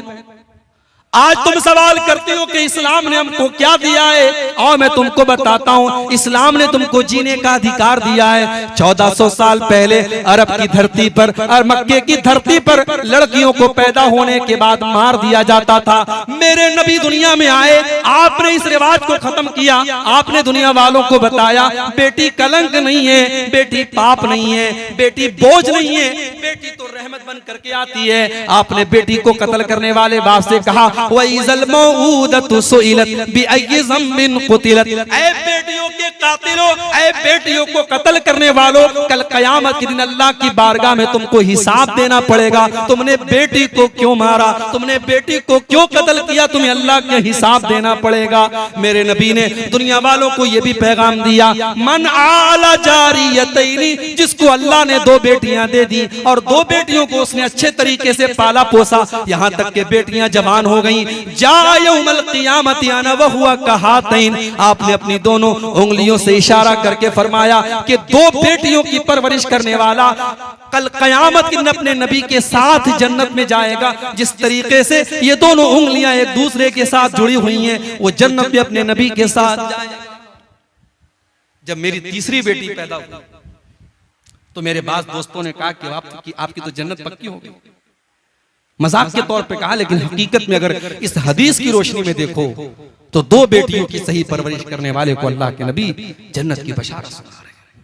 आज तुम सवाल करते हो कि इस्लाम ने हमको क्या दिया है, और मैं तुमको बताता हूँ इस्लाम ने तुमको जीने का अधिकार दिया है। 1400 साल पहले अरब की धरती पर और मक्के की धरती पर लड़कियों को पैदा होने के बाद मार दिया जाता था। मेरे नबी दुनिया में आए, आपने इस रिवाज को खत्म किया। आपने दुनिया वालों को बताया बेटी कलंक नहीं है, बेटी पाप नहीं है, बेटी बोझ नहीं है, बेटी तो रहमत बन करके आती है। आपने बेटी को कत्ल करने वाले बाप से कहा, वइज़ल मऊदतु सुइलत बिअय्यि ज़म्बिन क़ुतिलत, ऐ बेटियों के कातिलों, ऐ बेटियों को कत्ल करने वालों, कल कयामत के दिन अल्लाह की बारगाह में तुमको हिसाब देना पड़ेगा। तुमने बेटी को क्यों मारा, तुमने बेटी को क्यों कत्ल किया, तुम्हें अल्लाह के हिसाब देना पड़ेगा। मेरे नबी ने दुनिया वालों को यह भी पैगाम दिया, मन आला जारियतैनी, जिसको अल्लाह ने 2 बेटियां दे दी और 2 बेटियों को उसने अच्छे तरीके से पाला पोसा, यहां तक के बेटियां जवान हो गईं। जा यौमल क़ियामति अना व हुवा कहातैन, आपने अपनी दोनों उंगलियों से इशारा करके फरमाया कि 2 बेटियों की परवरिश करने वाला कल कयामत के दिन अपने नबी के साथ जन्नत में जाएगा। जिस तरीके से ये दोनों उंगलियां एक दूसरे के साथ जुड़ी हुई हैं, वो जन्नत में अपने नबी के साथ जाएगा। जब मेरी तीसरी बेटी पैदा हुई तो मेरे बास दोस्तों ने कहा कि आपकी तो जन्नत पक्की हो गई। मजाक के तौर पे कहा, लेकिन हकीकत में अगर इस हदीस की रोशनी में देखो तो 2 बेटियों की सही परवरिश करने वाले को अल्लाह के नबी जन्नत की बशारत सुना रहे हैं।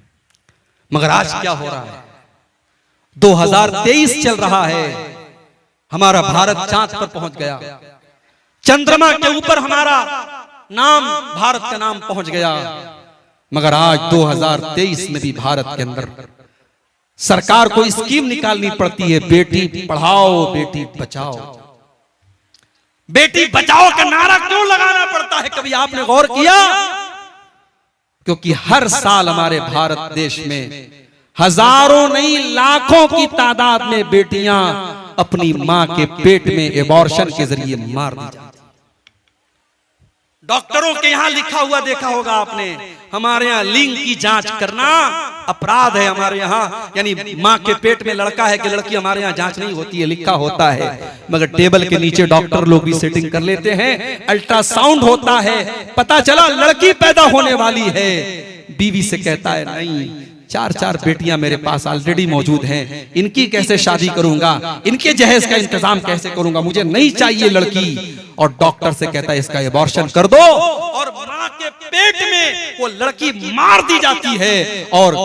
मगर आज क्या हो रहा है, 2023 चल रहा है, हमारा भारत चांद पर पहुंच गया, चंद्रमा के ऊपर हमारा नाम, भारत का नाम पहुंच गया। मगर आज 2023 में भी भारत के अंदर सरकार को स्कीम निकालनी पड़ती है, बेटी पढ़ाओ बेटी बचाओ। बेटी बचाओ का नारा क्यों लगाना पड़ता है, कभी आपने गौर किया? क्योंकि हर साल हमारे भारत देश में हजारों नहीं लाखों की तादाद में बेटियां अपनी मां के पेट में एबॉर्शन के जरिए मार दी जाती। डॉक्टरों के यहां लिखा हुआ देखा होगा आपने, हमारे यहाँ लिंग की जांच करना अपराध है। हमारे यहाँ यानी माँ के पेट में लड़का है कि लड़की, हमारे यहाँ जांच नहीं होती है, लिखा होता है। मगर टेबल के नीचे डॉक्टर लोग भी सेटिंग कर लेते हैं, अल्ट्रासाउंड होता है, पता चला लड़की पैदा होने वाली है। बीवी से कहता है नहीं, 4 बेटियां मेरे पास ऑलरेडी मौजूद हैं, इनकी कैसे शादी करूंगा, इनके जहेज का इंतजाम कैसे करूंगा, मुझे नहीं चाहिए लड़की। और डॉक्टर से कहता है इसका एबॉर्शन कर दो, और मां के पेट में वो लड़की मार दी जाती है। और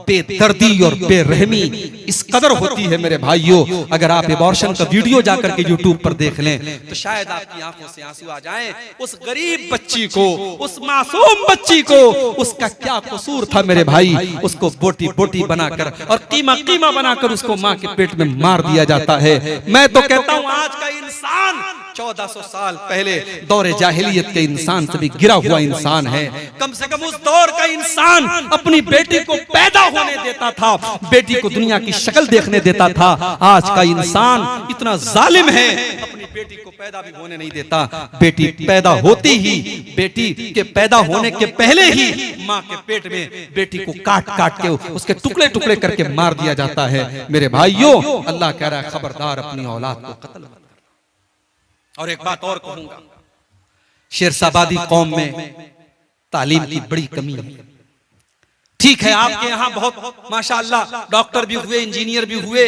बेदर्दी और बेरहमी इस कदर होती है मेरे भाइयों, अगर आप एबॉर्शन का वीडियो जाकर के यूट्यूब पर देख लें तो शायद आपकी आंखों से आंसू आ जाएं। उस गरीब बच्ची को, उस मासूम बच्ची को, उसका क्या कसूर था मेरे भाई, उसको बोटी बोटी बनाकर और कीमा कीमा बनाकर उसको मां के पेट में मार दिया जाता है। मैं तो कहता हूं आज का इंसान 1400 साल पहले दौरे जाहिलियत के इंसान से भी गिरा हुआ इंसान है। कम से कम उस दौर का इंसान अपनी बेटी को पैदा होने देता था, बेटी को दुनिया की शक्ल देखने देता था। आज का इंसान इतना जालिम है, अपनी बेटी को पैदा भी होने नहीं देता। बेटी पैदा होती ही, बेटी के पैदा होने के पहले ही माँ के पेट में बेटी को काट काट के उसके टुकड़े टुकड़े करके मार दिया जाता है। मेरे भाइयों, अल्लाह कह रहा है खबरदार अपनी औलाद को कत्ल मत। और एक बात और कहूंगा, शेरशाबादी कौम में तालीम की बड़ी कमी है। ठीक है, आपके यहाँ बहुत माशाअल्लाह डॉक्टर भी हुए, इंजीनियर भी हुए,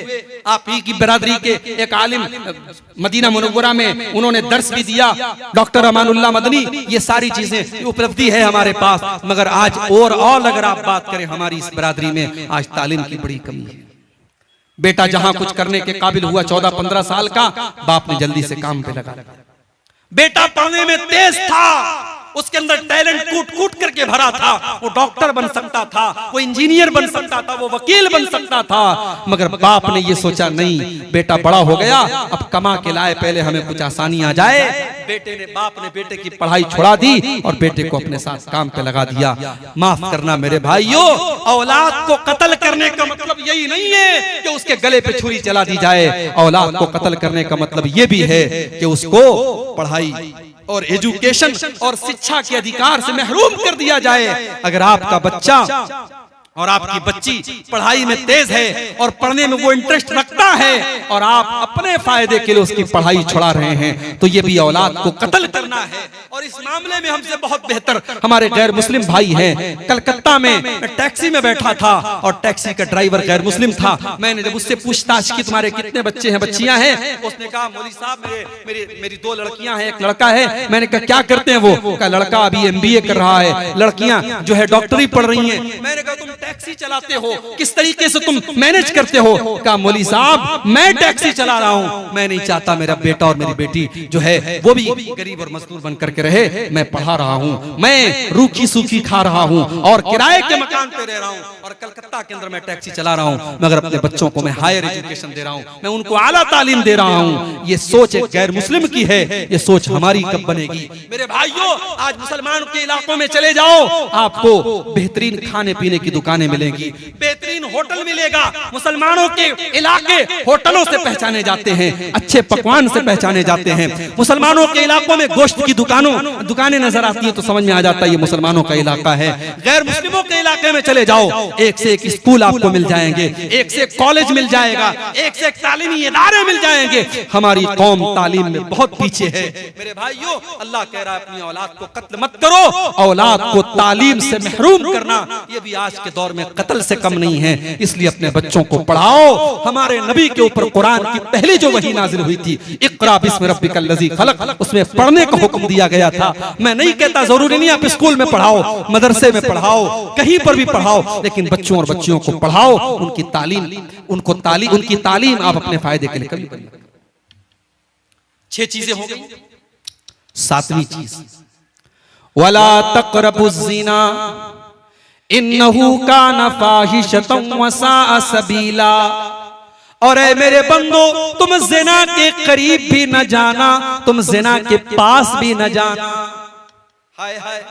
आप ही की बिरादरी के एक आलिम मदीना मुनव्वरा में उन्होंने दर्स भी दिया, डॉक्टर अमानुल्लाह मदनी, ये सारी चीजें उपलब्धि है हमारे पास। मगर आज ओवरऑल अगर आप बात करें हमारी इस बिरादरी में आज तालीम की बड़ी कमी है। बेटा जहां कुछ करने के काबिल हुआ 14-15 साल का, बाप ने जल्दी से काम पे लगा। बेटा पढ़ने में तेज था, उसके अंदर टैलेंट कूट कूट करके भरा था, वो डॉक्टर बन सकता था, वो इंजीनियर बन सकता था, वो वकील बन सकता था। मगर बाप ने ये सोचा नहीं, बेटा बड़ा हो गया, अब कमा के लाए, पहले हमें कुछ आसानी आ जाए। बाप ने बेटे की पढ़ाई छुड़ा दी और बेटे को अपने साथ काम पे लगा दिया। माफ करना मेरे भाइयों, औलाद को कत्ल करने का मतलब यही नहीं है कि उसके गले पे छुरी चला दी जाए। औलाद को कत्ल करने का मतलब ये भी है कि उसको पढ़ाई और एजुकेशन और शिक्षा के अधिकार से महरूम कर दिया जाए। अगर आपका बच्चा और आपकी बच्ची पढ़ाई में तेज है और पढ़ने में वो इंटरेस्ट रखता है और आप अपने फायदे के लिए उसकी पढ़ाई छुड़ा रहे हैं, तो ये भी औलाद को कत्ल करना है। और इस मामले में हमसे बहुत बेहतर हमारे गैर मुस्लिम भाई हैं। कलकत्ता में टैक्सी में बैठा था और टैक्सी का ड्राइवर गैर मुस्लिम था। मैंने जब उससे पूछताछ की तुम्हारे कितने बच्चे हैं, बच्चियां हैं, उसने कहा मौलवी साहब मेरी 2 लड़कियां हैं, एक लड़का है। मैंने कहा क्या करते हैं वो? कहा लड़का अभी MBA कर रहा है, लड़कियां जो है डॉक्टरी पढ़ रही हैं। मैंने कहा तुम टैक्सी चलाते हो, किस तरीके से तुम मैनेज करते हो? कहा मौलवी साहब मैं टैक्सी चला रहा हूँ, मैं नहीं चाहता मेरा बेटा और मेरी बेटी जो है वो भी गरीब और मजदूर बन करके रहे। मैं पढ़ा रहा हूँ, मैं रूखी सूखी खा रहा हूँ और किराए के मकान पे रह रहा हूँ और कलकत्ता के अंदर मैं टैक्सी चला रहा हूँ, मगर अपने बच्चों को मैं हायर एजुकेशन दे रहा हूँ, मैं उनको आला तालीम दे रहा हूँ। ये सोच एक गैर मुस्लिम की है, ये सोच हमारी कब बनेगी? मेरे भाइयों, आज मुसलमानों के इलाकों में चले जाओ, आपको बेहतरीन खाने पीने की दुकानें मिलेंगी, बेहतरीन होटल मिलेगा। मुसलमानों के इलाके होटलों से पहचाने जाते हैं, अच्छे पकवान से पहचाने जाते हैं। मुसलमानों के इलाकों में गोश्त की दुकानें नजर आती है तो समझ में आ जाता है ये मुसलमानों का इलाका है। गैर मुस्लिमों के इलाके में चले जाओ, एक से एक स्कूल आपको मिल जाएंगे, एक से एक कॉलेज मिल जाएगा, एक से एक तालीमी इदारे मिल जाएंगे। हमारी कौम तालीम में बहुत पीछे है। मेरे भाइयों, अल्लाह कह रहा है अपनी औलाद को कत्ल मत करो, औलाद को तालीम से महरूम करना ये भी आज के दौर में कत्ल से कम नहीं है। इसलिए अपने बच्चों को पढ़ाओ। हमारे नबी के ऊपर कुरान की पहली जो वही नाजिल हुई थी, इक़रा बिस्मि रब्बिकल लज़ी खलक़, उसमें पढ़ने का हुक्म दिया गया था। मैं नहीं कहता जरूरी नहीं आप स्कूल में पढ़ाओ, मदरसे में पढ़ाओ, कहीं पर भी पढ़ाओ, लेकिन बच्चों और बच्चियों को पढ़ाओ, उनकी तालीम आप अपने फायदे के लिए करिए। 6 चीजें हो गई। 7वीं चीज, वला तक़रबुज़्ज़िना इन्नहु कान फ़ाहिशतन व साअ सबीला। और ऐ मेरे बंदो, तुम ज़िना के करीब भी न जाना, तुम ज़िना के पास भी न जाना। हाय हाय,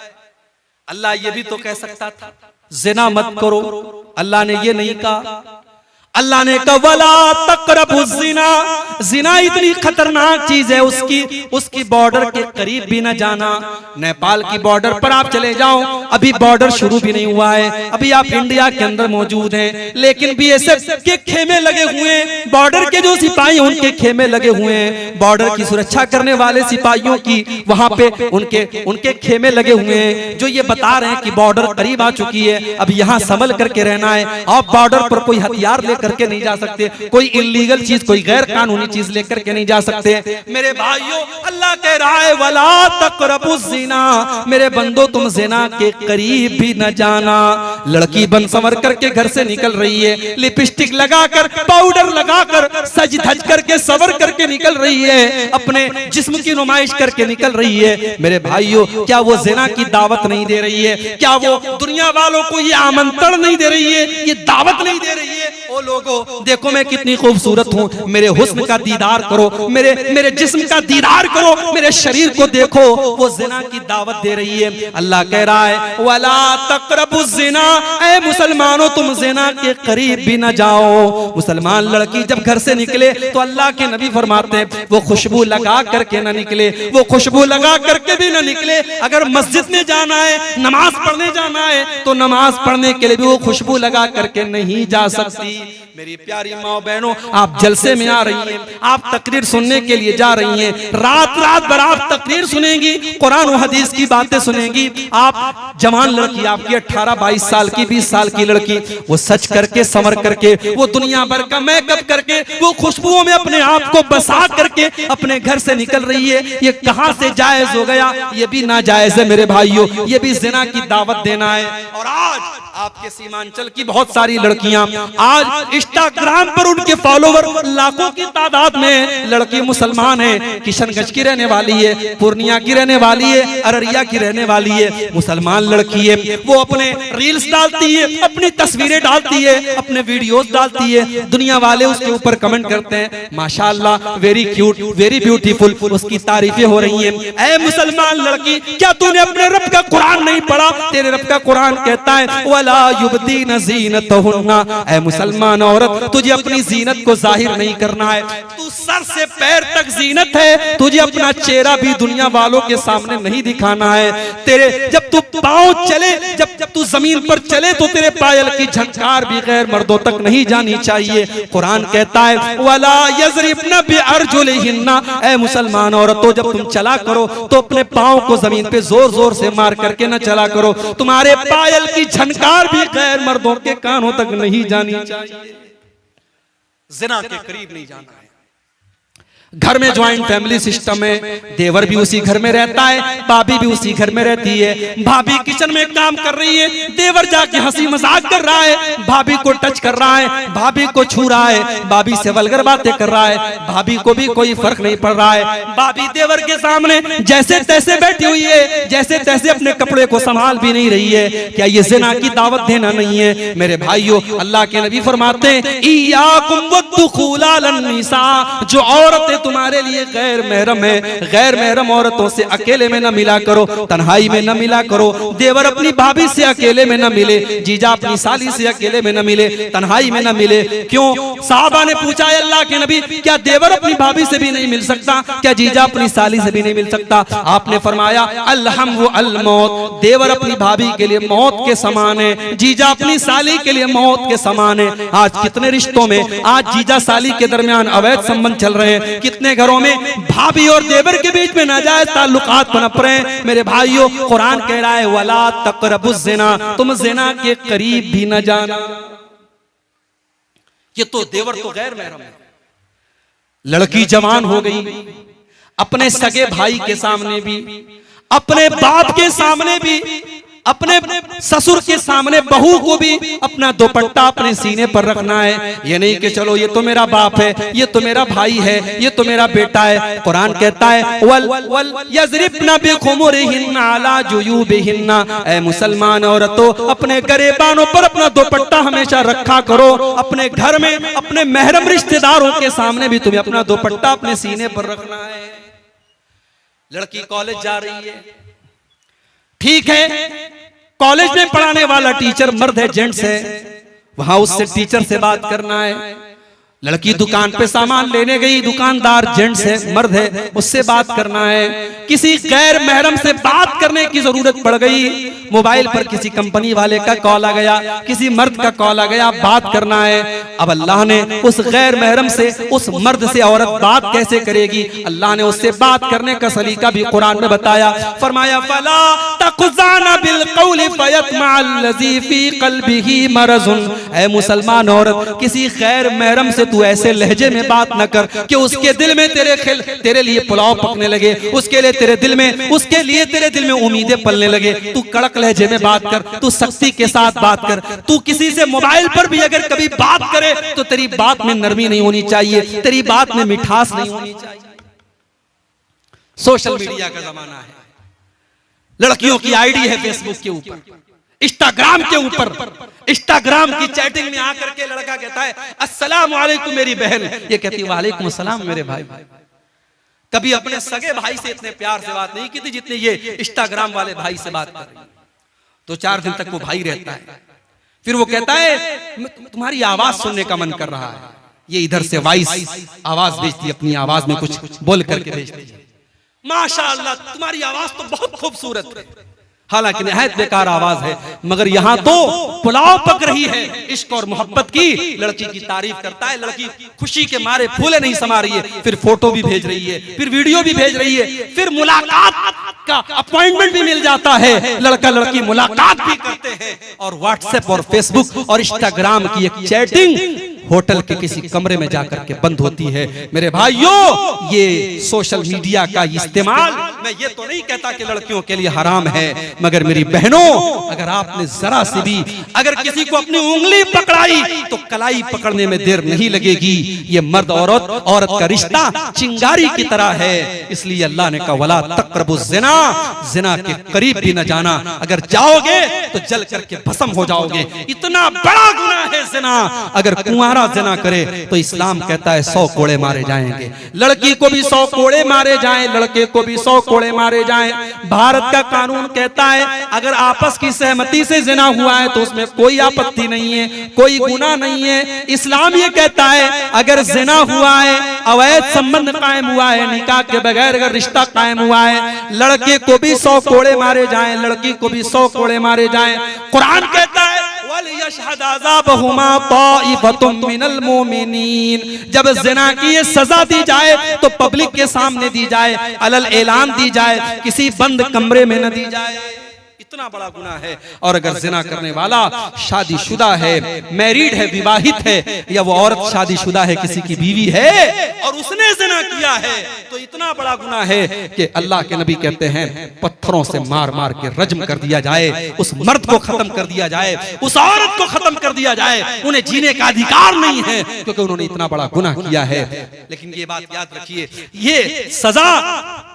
अल्लाह ये भी तो कह सकता था ज़िना मत करो, अल्लाह ने ये नहीं कहा। अल्लाह ने कहा वला तक़रबुज़्ज़िना, ज़िना इतनी खतरनाक चीज है, उसकी बॉर्डर के करीब भी न जाना। नेपाल की बॉर्डर पर आप चले जाओ, अभी बॉर्डर शुरू भी नहीं हुआ है, अभी आप इंडिया के अंदर मौजूद हैं, लेकिन बीएसएफ के खेमे लगे हुए हैं, बॉर्डर के जो सिपाही उनके खेमे लगे हुए हैं, बॉर्डर की सुरक्षा करने वाले सिपाहियों की वहां पे उनके खेमे लगे हुए हैं, जो ये बता रहे हैं कि बॉर्डर करीब आ चुकी है, अब यहाँ संभल करके रहना है। आप बॉर्डर पर कोई हथियार लेकर के नहीं जा सकते, कोई इल्लीगल चीज, कोई गैर कानूनी चीज लेकर के नहीं जा सकते। मेरे भाइयों, अल्लाह कह रहा है वला तक़रबुज़्ज़िना, मेरे बंदो तुम ज़िना के करीब भी न जाना। लड़की बन संवर करके घर से निकल रही है, लिपस्टिक लगाकर, पाउडर लगाकर, सज धज करके, सवर करके निकल रही है, अपने जिस्म की नुमाइश करके निकल रही है। मेरे भाइयों, क्या वो ज़िना की दावत नहीं दे रही है? क्या वो दुनिया वालों को ये आमंत्रण नहीं दे रही है, ये दावत नहीं दे रही है? ओ लोगों, देखो मैं कितनी खूबसूरत हूँ, मेरे हुस्न का दीदार करो, मेरे जिस्म का दीदार करो, मेरे शरीर को देखो। वो ज़िना की दावत दे रही है। अल्लाह कह रहा है वला तक़रबुज़्ज़िना, ऐ मुसलमानों तुम ज़िना के करीब भी न जाओ। मुसलमान लड़की जब घर से निकले तो अल्लाह के नबी फरमाते हैं वो खुशबू लगा करके न निकले, वो खुशबू लगा करके भी न निकले। अगर मस्जिद में जाना है, नमाज पढ़ने जाना है, तो नमाज पढ़ने के लिए भी वो खुशबू लगा करके नहीं जा सकती। मेरी प्यारी माँ बहनों, आप जलसे में आ रही हैं, आप तकरीर सुनने के लिए जा रही हैं, रात भर आप तकरीर सुनेंगी, कुरान और हदीस की बातें सुनेंगी। आप जवान लड़की, आपकी 18-22 साल की, 20 साल की लड़की, वो सच करके, संवर करके, वो दुनिया भर का मेकअप करके, वो खुशबुओं में अपने आप को बसा करके अपने घर से निकल रही है। ये कहां से जायज हो गया? ये भी नाजायज है मेरे भाइयों, ये भी ज़िना की दावत देना है। और आज आपके सीमांचल की बहुत सारी लड़कियां, आज इंस्टाग्राम पर उनके फॉलोवर लाखों की तादाद में, लड़की मुसलमान है, किशनगंज की रहने वाली है, पूर्णिया की रहने वाली है, अररिया की रहने वाली है, मुसलमान लड़की है, वो अपने रील्स डालती है, अपनी तस्वीरें डालती है, अपने वीडियोस डालती है, दुनिया वाले उसके ऊपर कमेंट करते हैं माशाअल्लाह, वेरी क्यूट, वेरी ब्यूटीफुल, उसकी तारीफें हो रही हैं। ऐ मुसलमान लड़की, क्या तूने अपने रब का कुरान नहीं पढ़ा? तेरे रब का कुरान कहता है वला युबदीन ज़ीनतहुन्ना, ऐ मुसलमान औरत, तुझे अपनी जीनत को जाहिर नहीं करना है, तू सर से पैर तक जीनत है, तुझे अपना चेहरा भी दुनिया वालों के सामने नहीं दिखाना है। तेरे जब तू पांव चले, जब तू जमीन पर चले, तो तेरे पायल की झंकार भी गैर मर्दों तक नहीं जानी चाहिए। कुरान कहता है वला यज़रिबना बिअरजुलिहिन्ना, ऐ मुसलमान औरतों, जब तुम चला करो तो अपने पांव को जमीन पे जोर जोर से मार करके न चला करो, तुम्हारे पायल की झंकार भी गैर मर्दों के कानों तक नहीं जानी चाहिए। ज़िना के करीब नहीं जाना है। घर में ज्वाइंट फैमिली सिस्टम है, देवर भी उसी घर में रहता है, भाभी भी उसी घर में रहती है। भाभी किचन में काम कर रही है, देवर जाके हंसी मजाक कर रहा है, भाभी को टच कर रहा है, भाभी को छू रहा है, भाभी से वल्गर बातें कर रहा है, भाभी को भी कोई फर्क नहीं पड़ रहा है। भाभी देवर के सामने जैसे तैसे बैठी हुई है, जैसे तैसे अपने कपड़े को संभाल भी नहीं रही है। क्या ये ज़िना की दावत देना नहीं है? मेरे भाइयों, अल्लाह के नबी फरमाते हैं, इय्याकुम वद्दुखूल अलन निसा, जो औरतें तुम्हारे लिए गैर महरम है, गैर महरम औरतों से अकेले में न मिला करो, तन्हाई में न मिला करो। देवर अपनी भाभी से अकेले में न मिले, जीजा अपनी साली से अकेले में न मिले, तन्हाई में न मिले। क्यों? साहबा ने पूछा, अल्लाह के नबी, क्या देवर अपनी भाभी से भी नहीं मिल सकता? क्या जीजा अपनी साली से भी नहीं मिल सकता? आपने फरमाया, अलहम व अल मौत, देवर अपनी भाभी के लिए मौत के समान है, जीजा अपनी साली के लिए मौत के समान है। आज कितने रिश्तों में आज जीजा साली के दरमियान अवैध संबंध चल रहे हैं, कितने घरों में भाभी और देवर के बीच में नाजायज ताल्लुकात पनप रहे हैं। मेरे भाइयों, कुरान कह रहा है, वला तक़रबुज़ ज़िना, तुम ज़िना के करीब भी न जाना। ये तो देवर तो गैर महरम है। लड़की जवान हो गई, अपने सगे भाई के सामने भी, अपने बाप के सामने भी, अपने ससुर के सामने बहू को भी अपना दुपट्टा अपने सीने पर रखना है। ये नहीं कि चलो ये तो मेरा बाप है, ये तो मेरा भाई है, ये तो मेरा बेटा है। कुरान कहता है, वल यज़रिबना बिखुमुरिहिन्ना अला जुयूबिहिन्ना, ऐ मुसलमान औरतों, अपने गरेबानों पर अपना दुपट्टा हमेशा रखा करो। अपने घर में अपने महरम रिश्तेदारों के सामने भी तुम्हें अपना दुपट्टा अपने सीने पर रखना है। लड़की कॉलेज जा रही है, ठीक है, कॉलेज में पढ़ाने वाला टीचर मर्द है, जेंट्स है, वहां उससे टीचर से बात करना है। लड़की दुकान पे सामान लेने गई, दुकानदार जेंट्स है, मर्द है, उससे बात करना है। किसी गैर महरम से बात करने की जरूरत पड़ गई, मोबाइल पर किसी कंपनी वाले का कॉल आ गया, किसी मर्द का कॉल आ गया, बात करना है। अब अल्लाह ने उस गैर महरम से, उस मर्द से औरत बात कैसे करेगी? अल्लाह ने उससे बात करने का सलीका भी कुरान में बताया। फरमाया, फला तक़ज़ाना बिल क़ौलि फ़यत्मअल्लज़ी फ़ी क़ल्बिही मरज़ुन, ऐ मुसलमान औरत, किसी गैर महरम से तू ऐसे लहजे में बात न कर कि उसके दिल में तेरे लिए पुलाव पकने लगे, उसके लिए तेरे दिल में उम्मीदें पलने लगे। तू कड़क लहजे में बात कर, तू सख्ती के साथ बात कर। तू किसी से मोबाइल पर भी अगर कभी बात करे तो तेरी बात में नरमी नहीं होनी चाहिए, तेरी बात में मिठास नहीं होनी चाहिए। सोशल मीडिया का जमाना है, लड़कियों की आईडी है फेसबुक के ऊपर, इंस्टाग्राम के ऊपर, इंस्टाग्राम की चैटिंग में आकर के लड़का कहता है, अस्सलाम वालेकुम मेरी बहन, ये कहती है वालेकुम अस्सलाम मेरे भाई। कभी अपने सगे भाई से इतने प्यार से बात नहीं की थी जितने ये इंस्टाग्राम वाले भाई से बात कर रही है। तो 4 दिन तक वो भाई रहता है, फिर वो कहता है, तुम्हारी आवाज सुनने का मन कर रहा है। ये इधर से वॉइस आवाज भेजती है, अपनी आवाज में कुछ बोल करके भेजती है। माशाअल्लाह, तुम्हारी आवाज तो बहुत खूबसूरत है, हालांकि निहायत बेकार आवाज है, मगर यहाँ तो पुलाव पक रही है। इश्क और मोहब्बत की लड़की की तारीफ करता है, लड़की खुशी के मारे फूले नहीं समा रही है, फिर फोटो भी भेज रही है, फिर वीडियो भी भेज रही है, फिर मुलाकात का अपॉइंटमेंट भी मिल जाता है, लड़का लड़की मुलाकात भी करते हैं। और व्हाट्सएप और फेसबुक और इंस्टाग्राम की एक चैटिंग होटल के किसी कमरे में जाकर के बंद होती है। मेरे भाइयों, ये सोशल मीडिया का इस्तेमाल, मैं ये तो नहीं कहता कि लड़कियों के लिए हराम है, मगर मेरी बहनों, अगर आपने जरा से भी अगर किसी को अपनी उंगली पकड़ाई तो कलाई पकड़ने में देर नहीं लगेगी। ये मर्द औरत का रिश्ता चिंगारी की तरह है, इसलिए अल्लाह ने कहा, वला तक़रबुज़ ज़िना, ज़िना के करीब भी न जाना, अगर जाओगे तो जल करके भस्म हो जाओगे। इतना बड़ा गुनाह है ज़िना। अगर कुंवारा ज़िना करे तो इस्लाम कहता है 100 कोड़े मारे जाएंगे। लड़की को भी 100 कोड़े मारे जाएं, लड़के को भी 100 कोड़े मारे जाएं। भारत का कानून कहता है अगर आपस की सहमति से ज़िना हुआ है तो उसमें कोई आपत्ति नहीं है, कोई गुनाह नहीं है। इस्लाम ये कहता है अगर ज़िना हुआ है, अवैध संबंध कायम हुआ है, निकाह के बगैर अगर रिश्ता कायम हुआ है, लड़के को भी 100 कोड़े मारे जाएं, लड़की को भी 100 कोड़े मारे जाएं। कुरान कहता है जब ज़िना की ये सजा दी जाए तो पब्लिक के सामने दी जाए, अलल ऐलान दी जाए, किसी बंद कमरे में न दी जाए। इतना बड़ा गुनाह है। और अगर जिना करने वाला शादीशुदा है, मैरिड है, विवाहित है, या वो औरत शादीशुदा है, किसी की बीवी है और उसने जिना किया है, तो इतना बड़ा गुनाह है कि अल्लाह के नबी कहते हैं पत्थरों से मार मार के रज्म कर दिया जाए, उस मर्द को खत्म कर दिया जाए, उस औरत को खत्म कर दिया जाए, उन्हें जीने का अधिकार नहीं है क्योंकि उन्होंने इतना बड़ा गुनाह किया है। लेकिन ये बात याद रखिए, ये सजा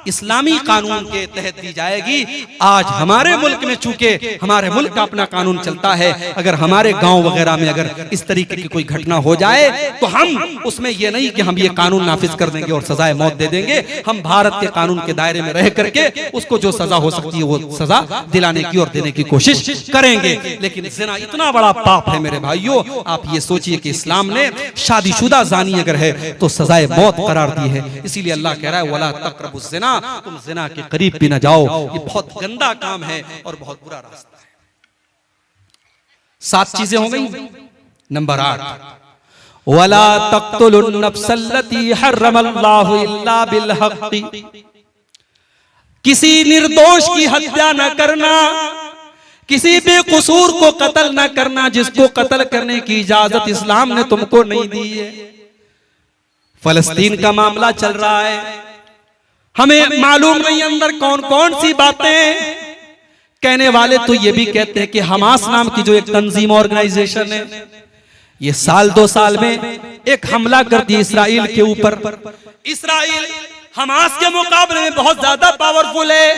इस्लामी कानून के तहत दी जाएगी। आज हमारे मुल्क में चूंकि हमारे मुल्क का अपना कानून चलता है, अगर हमारे गांव वगैरह में अगर इस तरीके की कोई घटना हो जाए तो हम उसमें ये नहीं कि हम ये कानून नाफिज कर देंगे और सजाए मौत दे देंगे। हम भारत के कानून के दायरे में रह करके उसको जो सजा हो सकती है वो सजा दिलाने की और देने की कोशिश करेंगे। लेकिन ज़िना इतना बड़ा पाप है मेरे भाइयों, आप ये सोचिए कि इस्लाम ने शादीशुदा जानी अगर है तो सजाए मौत करार दी है। इसीलिए अल्लाह कह रहा है वला तक़रबुज़ ज़िना, तुम ज़िना के करीब भी ना जाओ। ये बहुत गंदा काम है और बहुत बुरा रास्ता है। 7 चीजें हो गई। नंबर 8, वला तक़्तुलुन नफ्सल्लती हर्रमल्लाहु इल्ला बिल हक़्क़ि, किसी निर्दोष की हत्या न करना, किसी बेकसूर को कत्ल न करना जिसको कत्ल करने की इजाजत इस्लाम ने तुमको नहीं दी है। फलस्तीन का मामला चल रहा है, हमें मालूम नहीं अंदर कौन कौन सी बातें। कहने वाले तो ये भी कहते हैं कि हमास नाम की जो एक तंजीम ऑर्गेनाइजेशन है, ये साल 2 साल में एक हमला कर दिया इसराइल के ऊपर। इसराइल हमास के मुकाबले में बहुत ज्यादा पावरफुल है।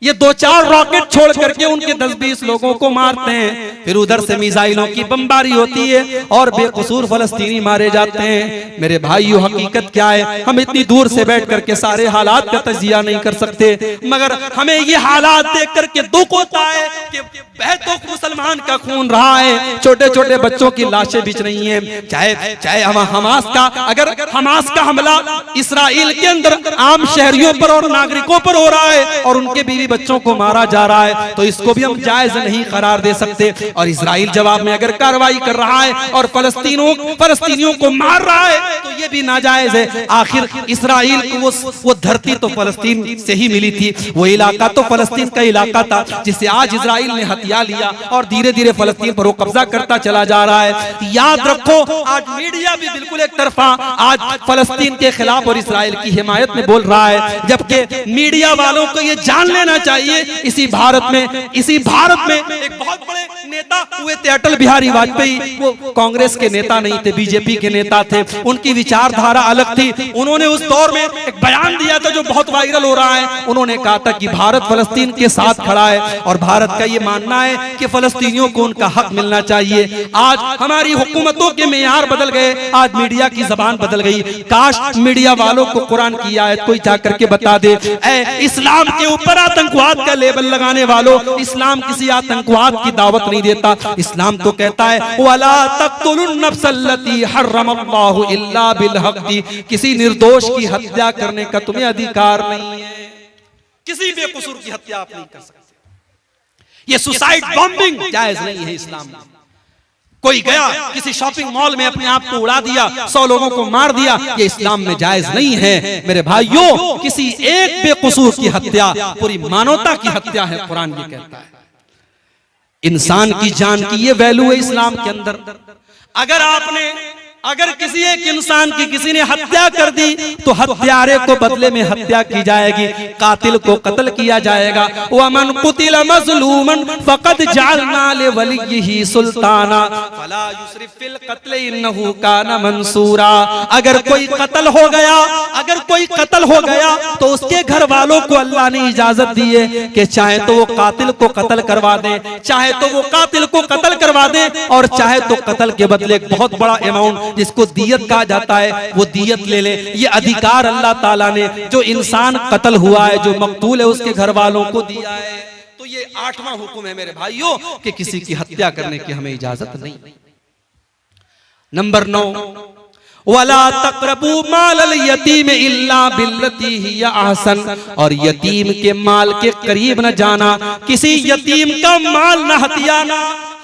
ये 2-4 रॉकेट छोड़ करके उनके 10-20 लोगों को मारते हैं, फिर उधर से मिसाइलों की बमबारी होती है और बेकसूर फलस्तीनी मारे जाते हैं। मेरे भाइयों, हकीकत क्या है? हम इतनी दूर से बैठ करके सारे हालात का तजिया नहीं कर सकते, मगर हमें ये हालात देख करके दुख होता है कि बहतों मुसलमान का खून रहा है, छोटे छोटे बच्चों की लाशें बिछ रही हैं। चाहे हमास का, अगर हमास का हमला इसराइल के अंदर आम शहरियों पर और नागरिकों पर हो रहा है और उनके बीवी बच्चों को मारा जा रहा है, तो इसको भी हम जायज नहीं करार दे सकते। और इसराइल जवाब में अगर कार्रवाई कर रहा है और फलस्तीनियों को मार रहा है तो ये भी नाजायज है। आखिर इसराइल को वो धरती तो फलस्तीन से ही मिली थी, वो इलाका तो फलस्तीन का इलाका था जिसे आज इसराइल ने हथिया लिया और धीरे धीरे फलस्तीन पर वो कब्जा करता चला जा रहा है। याद रखो, आज मीडिया भी बिल्कुल एक तरफा आज फलस्तीन के खिलाफ और इसराइल की हिमायत में बोल रहा है, जबकि मीडिया वालों को ये जान लेना चाहिए इसी भारत में एक बहुत बड़े नेता हुए थे अटल बिहारी वाजपेयी। वो कांग्रेस के नेता नहीं थे, बीजेपी के नेता थे, उनकी विचारधारा अलग थी। उन्होंने उस दौर में एक बयान दिया था जो बहुत वायरल हो रहा है। उन्होंने कहा था कि भारत फलस्तीन के साथ खड़ा है और भारत का ये मानना है कि फलस्तीनियों को उनका हक मिलना चाहिए। आज हमारी हुकूमतों के मेयार बदल गए, आज मीडिया की जबान बदल गई। काश मीडिया वालों को कुरान की आयत कोई जाकर के बता दे, इस्लाम के ऊपर आतंकवाद का लेबल लगाने वालों, इस्लाम किसी आतंकवाद की दावत नहीं देता। इस्लाम तो कहता है वला तक़्तुलुन नफ्सल्लती हर्रमल्लाहु इल्ला बिल हक़्क़ि, किसी निर्दोष की हत्या करने का तुम्हें अधिकार नहीं है। किसी बेकसूर की हत्या आप नहीं कर सकते। ये सुसाइड बॉम्बिंग जायज नहीं है इस्लाम में। कोई गया किसी शॉपिंग मॉल में अपने आप को उड़ा दिया, 100 लोगों को मार दिया, ये इस्लाम में जायज नहीं है। मेरे भाइयों, किसी एक बेकसूर की हत्या पूरी मानवता की हत्या है। कुरान ये कहता है इंसान की जान की ये वैल्यू है इस्लाम के अंदर। अगर किसी एक इंसान की किसी ने हत्या कर दी तो हत्यारे को बदले में हत्या की जाएगी, कातिल को कत्ल किया जाएगा। वमन कुतिला मज़लूमन फक़द जअलना लिवलिय्यिही सुल्ताना फला युस्रिफ फिल क़त्ल इन्नहु काना मंसूरा। अगर कोई कत्ल हो गया तो उसके घर वालों को अल्लाह ने इजाजत दी है कि चाहे तो वो कातिल को कत्ल करवा दें, चाहे तो वो कातिल को कत्ल करवा दें, और चाहे तो कत्ल के बदले एक बहुत बड़ा अमाउंट जिसको दियत कहा जाता है वो दियत ले ले। ये अधिकार अल्लाह ताला ने जो इंसान कत्ल हुआ है, जो मकतूल है, उसके घर वालों को दिया है। तो ये 8वां हुक्म है मेरे भाइयों कि किसी की हत्या करने की हमें इजाजत नहीं। नंबर 9, वला तक़रबू मालल यतीम इल्ला बिल्लती हिया अहसन, और यतीम के माल के करीब न जाना, किसी यतीम का माल न हथियाना।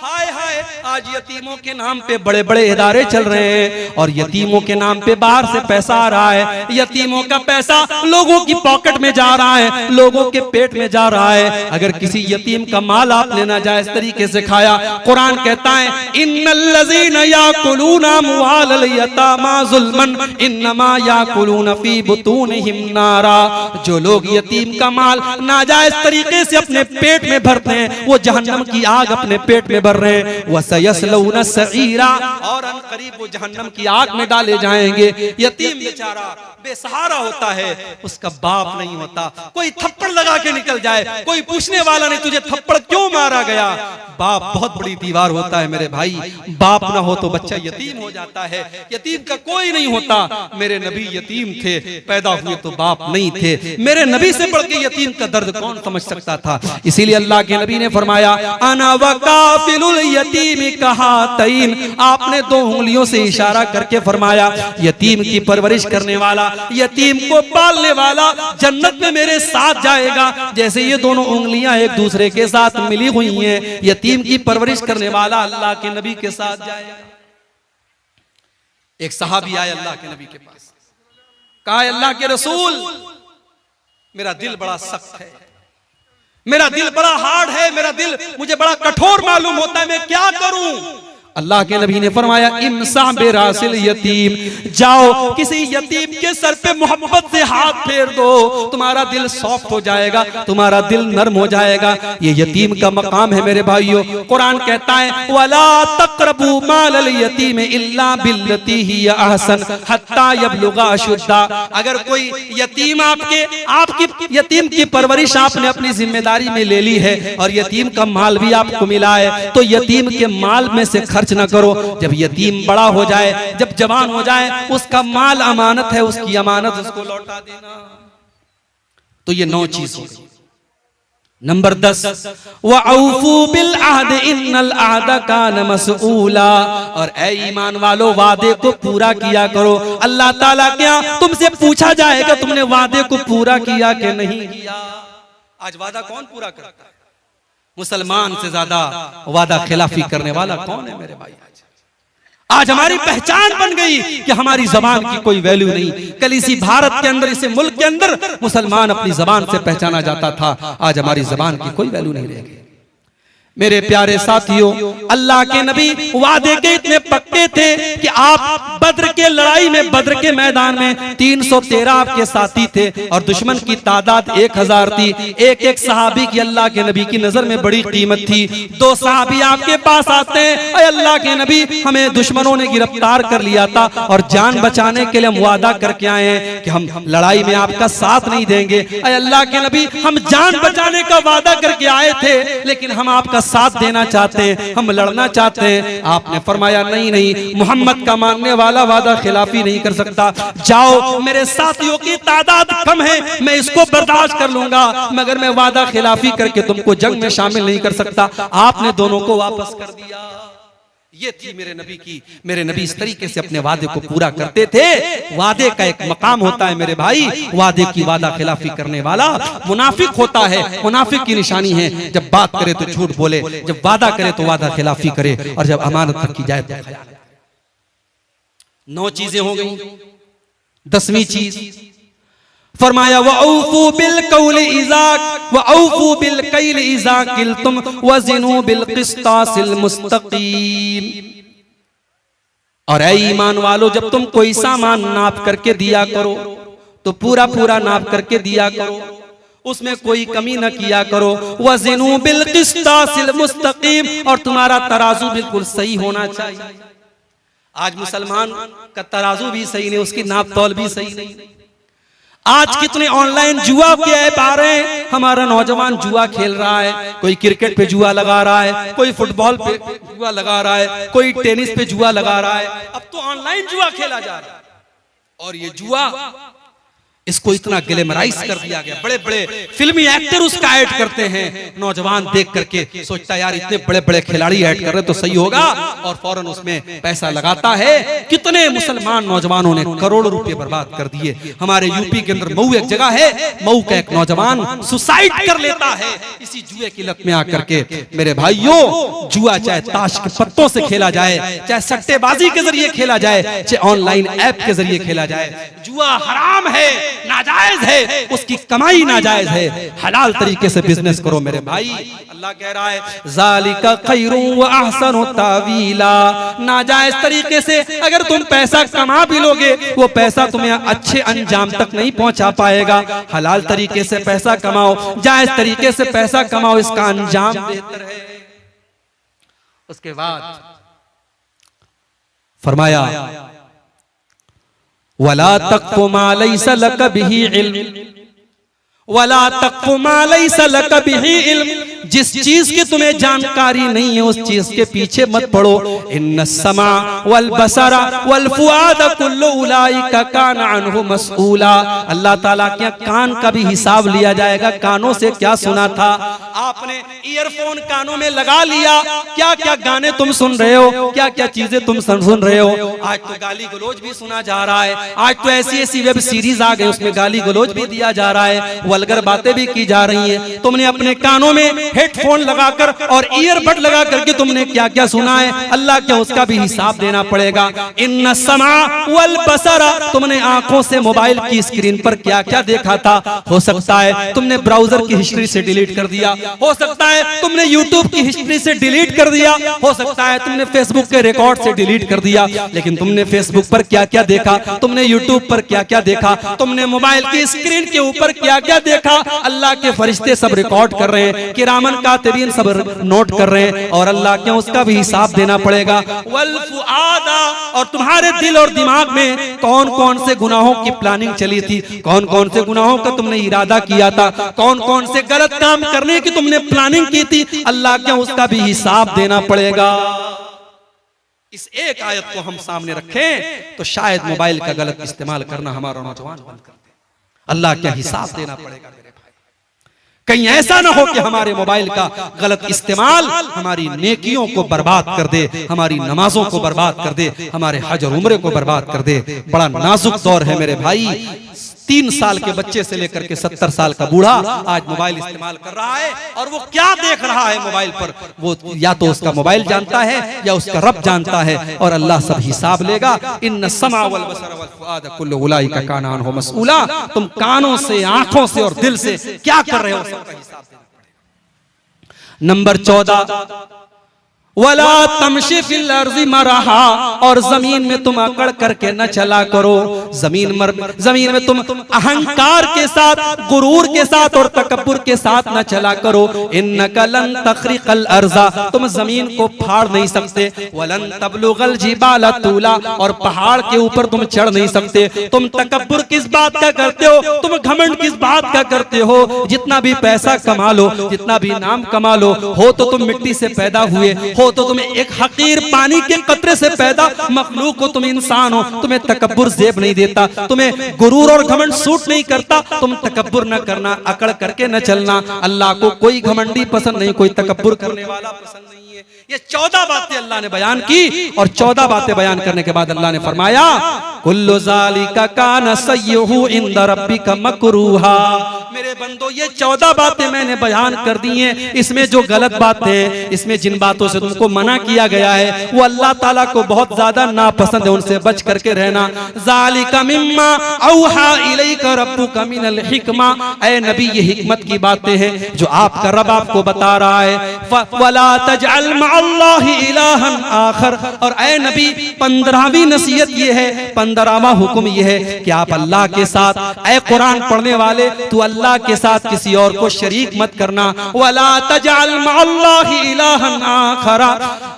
हाय हाय आज यतीमों के नाम पे बड़े बड़े इदारे चल रहे हैं और यतीमों के नाम पे बाहर से पैसा आ रहा है। यतीमों का पैसा लोगों की पॉकेट में जा रहा है, लोगों के पेट में जा रहा है। अगर किसी यतीम का माल आपने नाजायज तरीके से खाया, कुरान कहता है इन्नल्लज़ीना याकुलूना अम्वालल यतामा ज़ुल्मन इन्नमा याकुलूना फी बुतूनिहिम नारा। जो लोग यतीम का माल नाजायज तरीके से अपने पेट में भरते हैं वो जहन्नम की आग अपने पेट में भर रहे हैं। वसयस्लौना सईरा, और अनकरीब वो जहन्नम की आग में डाले जाएंगे। यतीम बेचारा बेसहारा होता है, उसका बाप नहीं होता। कोई थप्पड़ लगा के निकल जाए, कोई पूछने वाला नहीं तुझे थप्पड़ क्यों मारा गया। बाप बहुत बड़ी दीवार होता है मेरे भाई। बाप ना हो तो बच्चा यतीम हो जाता है, यतीम का कोई नहीं होता। मेरे नबी यतीम थे, पैदा हुए तो बाप नहीं थे। मेरे नबी से बढ़ के यतीम का दर्द कौन समझ सकता था। इसीलिए अल्लाह के नबी ने फरमाया अना वकाफिलुल यतीम कहातैन। आपने दो उंगलियों से इशारा करके फरमाया यतीम की परवरिश करने वाला, यतीम को पालने वाला जन्नत में मेरे साथ जाएगा। जैसे ये दोनों उंगलियां एक दूसरे के साथ मिली हुई हैं, यतीम की परवरिश करने वाला अल्लाह के नबी के साथ जाएगा। एक सहाबी आए अल्लाह के नबी के पास, कहा अल्लाह के रसूल मेरा दिल बड़ा सख्त है, मेरा दिल बड़ा हार्ड है, मेरा दिल मुझे बड़ा कठोर मालूम होता है, मैं क्या करूं। अल्लाह के नबी ने फरमाया इमसा बेरासिल यतीम, जाओ किसी यतीम के सर पे मोहब्बत से हाथ फेर दो, तुम्हारा दिल सॉफ्ट हो जाएगा, तुम्हारा दिल नरम हो जाएगा। ये यतीम का मकाम है मेरे भाइयों। कुरान कहता है वला तक़रबू मालल यतीम इल्ला बिल्लती ही अहसन हत्ता यबलुगा अशुद्दा। अगर कोई यतीम आपकी यतीम की परवरिश आपने अपनी जिम्मेदारी में ले ली है और यतीम का माल भी आपको मिला है, तो यतीम के माल में से खर्च न करो। जब यतीम बड़ा हो जाए, जब जवान हो जाए, उसका माल अमानत है, उसकी अमानत उसको लौटा देना। तो ये 9 चीज हो गई। नंबर 10 वअऊफू बिल अहद इन्नल अहद कान मसऊला। और ऐ ईमान वालो वादे को पूरा किया करो। अल्लाह ताला क्या तुमसे पूछा जाएगा तुमने वादे को पूरा किया कि नहीं किया। आज वादा कौन पूरा करता है? मुसलमान से ज्यादा वादा खिलाफी करने वाला कौन है मेरे भाई। आज हमारी पहचान बन गई कि हमारी जबान की कोई वैल्यू नहीं। कल इसी भारत के अंदर, इसी मुल्क के अंदर मुसलमान अपनी जबान से पहचाना जाता था, आज हमारी जबान की कोई वैल्यू नहीं रह गई। मेरे प्यारे साथियों, अल्लाह के नबी वादे के इतने पक्के थे कि आप बद्र के लड़ाई में, बद्र के मैदान में 313 आपके साथी थे और दुश्मन की तादाद 1000 थी। एक एक सहाबी की अल्लाह के नबी की नजर में बड़ी कीमत थी। 2 सहाबी आपके पास आते हैं, अरे अल्लाह के नबी हमें दुश्मनों ने गिरफ्तार कर लिया था और जान बचाने के लिए हम वादा करके आए हैं कि हम लड़ाई में आपका साथ नहीं देंगे। अरे अल्लाह के नबी हम जान बचाने का वादा करके आए थे लेकिन हम आपका साथ देना चाहते हैं, हम लड़ना चाहते हैं। आपने फरमाया नहीं नहीं, मोहम्मद का मानने वाला वादा खिलाफी नहीं कर सकता। जाओ, मेरे साथियों की तादाद कम है, मैं इसको बर्दाश्त कर लूंगा, मगर मैं वादा खिलाफी करके तुमको जंग में शामिल नहीं कर सकता। आपने दोनों को वापस कर दिया। ये थी मेरे नबी की। मेरे नबी इस तरीके से अपने वादे को पूरा करते थे। वादे का एक मकाम होता है मेरे भाई, वादे की वादा खिलाफी करने वाला मुनाफिक होता है। मुनाफिक की निशानी है जब बात करे तो झूठ बोले, जब वादा करे तो वादा खिलाफी करे, और जब अमानत रखी जाए तो खयानत। 9 चीजें हो गई। 10वीं चीज फरमाया वऔफू बिल कौल इज़ा वऔफू बिल कैल इज़ा किल्तुम वज़िनू बिल क़िस्तासिल मुस्तक़ीम। और ऐ ईमान वालो, जब तुम कोई सामान नाप करके दिया करो तो पूरा पूरा नाप करके दिया करो, उसमें कोई कमी न किया करो। वज़िनू बिल क़िस्तासिल मुस्तक़ीम, और तुम्हारा तराजू बिल्कुल सही होना चाहिए। आज मुसलमान का तराजू भी सही नहीं, उसकी नाप तौल भी सही नहीं। आज कितने ऑनलाइन जुआ के ऐप आ रहे हैं, हमारा नौजवान जुआ खेल रहा है। कोई क्रिकेट पे जुआ लगा रहा है, कोई फुटबॉल पे जुआ लगा रहा है, कोई टेनिस पे जुआ लगा रहा है। अब तो ऑनलाइन जुआ खेला जा रहा है। और ये जुआ इसको इतना ग्लैमराइज कर दिया गया, बड़े बड़े फिल्मी एक्टर उसका ऐड करते हैं। नौजवान देख करके सोचता है यार इतने बड़े बड़े खिलाड़ी ऐड कर रहे तो सही होगा, और फौरन उसमें पैसा लगाता है। कितने मुसलमान नौजवानों ने करोड़ों रुपए बर्बाद कर दिए। हमारे यूपी के अंदर मऊ एक जगह है, मऊ का एक नौजवान सुसाइड कर लेता है इसी जुए की लत में आकर के। मेरे भाइयों, जुआ चाहे ताश के पत्तों से खेला जाए, चाहे सट्टेबाजी के जरिए खेला जाए, चाहे ऑनलाइन ऐप के जरिए खेला जाए, जुआ हराम है, नाजायज है, उसकी कमाई नाजायज है। हलाल तरीके से बिजनेस करो मेरे भाई। अल्लाह कह रहा है ज़ालिका खैरुन व अहसनु तावीला। नाजायज तरीके से अगर तुम पैसा कमा भी लोगे, वो पैसा तुम्हें अच्छे अंजाम तक नहीं पहुंचा पाएगा। हलाल तरीके से पैसा कमाओ, जायज तरीके से पैसा कमाओ, इसका अंजाम बेहतर है। उसके बाद फरमाया वला तक़्फ़ु मा लैसा लक बिही इल्म, वला तक़्फ़ु मा लैसा लक बिही इल्म। जिस चीज की तुम्हें जानकारी नहीं है उस चीज के पीछे मत पड़ो। इन्न समा वल बसरा वल फुआद कुल्लु उलाइका कान अन्हु मसऊला। अल्लाह ताला के कान का भी हिसाब लिया जाएगा। कानों से क्या सुना था आपने, ईयरफोन कानों में लगा लिया, क्या क्या गाने तुम सुन रहे हो, क्या क्या चीजें तुम सुन रहे हो। आज तो गाली गलौज भी सुना जा रहा है, आज तो ऐसी ऐसी वेब सीरीज आ गई उसमें गाली गलौज भी दिया जा रहा है, वल्गर बातें भी की जा रही है। तुमने अपने कानों में हेडफोन लगाकर और ईयरबड लगा करके तुमने क्या क्या सुना है, अल्लाह क्या उसका भी हिसाब देना पड़ेगा। इन्न समा वल बसरा, तुमने आंखों से मोबाइल की स्क्रीन पर क्या क्या देखा था। हो सकता है तुमने ब्राउजर की हिस्ट्री से डिलीट कर दिया, हो सकता है तुमने यूट्यूब की हिस्ट्री से डिलीट कर दिया, हो सकता है तुमने फेसबुक के रिकॉर्ड से डिलीट कर दिया। लेकिन तुमने फेसबुक पर क्या क्या देखा, तुमने यूट्यूब पर क्या क्या देखा, तुमने मोबाइल की स्क्रीन के ऊपर क्या क्या देखा, अल्लाह के फरिश्ते सब रिकॉर्ड कर रहे हैं, किरामन कातिबीन सब नोट कर रहे हैं, और अल्लाह के उसका भी हिसाब देना पड़ेगा। वल फुआदा, और तुम्हारे दिल और दिमाग में कौन कौन से गुनाहों की प्लानिंग चली थी, कौन कौन से गुनाहों का तुमने इरादा किया था, कौन कौन से गलत काम करने की तुमने प्लानिंग की थी, अल्लाह के उसका भी हिसाब देना पड़ेगा। इस एक आयत को हम सामने रखें तो शायद मोबाइल का गलत इस्तेमाल करना हमारा नौजवान बंद कर दे। अल्लाह क्या हिसाब देना पड़ेगा मेरे भाई। कहीं ऐसा ना हो कि हमारे मोबाइल का गलत इस्तेमाल हमारी नेकियों को बर्बाद कर दे, हमारी नमाजों को बर्बाद कर दे, हमारे हज और उम्रे को बर्बाद कर दे। बड़ा नाजुक दौर है मेरे भाई। 3 साल के बच्चे से लेकर के 70 साल का बूढ़ा आज मोबाइल इस्तेमाल कर रहा है, और वो क्या देख रहा है मोबाइल पर, वो या तो उसका मोबाइल जानता है या उसका रब जानता है, और अल्लाह सब हिसाब लेगा। इन्न समा वल बसर वल फुआद कुल्लु उलाइका काना अन्हु मसऊला। तुम कानों से, आंखों से और दिल से क्या कर रहे हो, सबका हिसाब देना पड़ेगा। नंबर 14, वला तमशी फिल अर्ज़ि मरहा, और जमीन में तुम अकड़ करके न चला करो। जमीन में तुम अहंकार के साथ, गुरूर के साथ और तकब्बुर के साथ न चला करो। इन्नका लन तखरिकल अर्ज़ा, तुम जमीन को फाड़ नहीं सकते। वलन तबलुगल जिबाला तूला, और पहाड़ के ऊपर तुम चढ़ नहीं सकते। तुम तकब्बुर किस बात का करते हो, तुम घमंड किस बात का करते हो। जितना भी पैसा कमा लो, जितना भी नाम कमा लो, हो तो तुम मिट्टी से पैदा हुए, हो तो तुम एक हकीर पानी के कतरे से पैदा मखलूक हो, तुम इंसान हो, तुम्हें तकब्बुर जेब नहीं देता, तुम्हें गुरूर और घमंड सूट नहीं करता। तुम तकब्बुर न करना, अकड़ करके न चलना। अल्लाह को कोई घमंडी पसंद नहीं, कोई तकब्बुर करने वाला पसंद नहीं है। ये 14 बातें अल्लाह ने बयान की, और 14 बातें बयान करने के बाद अल्लाह ने फरमाया कुल्लु ज़ालिका कान सय्युहु इंद रब्बिका मकरूहा। मेरे बंदो, ये 14 बातें मैंने बयान कर दी हैं। इसमें जो गलत बातें हैं, इसमें जिन बातों से तुमको मना किया गया है, वो अल्लाह ताला को बहुत ज्यादा नापसंद है, उनसे बच करके रहना। ज़ालिका मिम्मा औहा इलैका रब्बुका मिनल हिकमा। ऐ नबी, ये हिकमत की बातें हैं जो आपका रब आपको बता रहा है। वला तजअल मअल्लाहि इलाहन आखर, और ऐ नबी 15वीं नसीहत ये है, 15वां हुक्म ये है कि आप अल्लाह के साथ, ऐ कुरान पढ़ने वाले, तू अल्लाह के साथ किसी और को शरीक मत करना। वला तजअल मअल्लाहि इलाहन आखर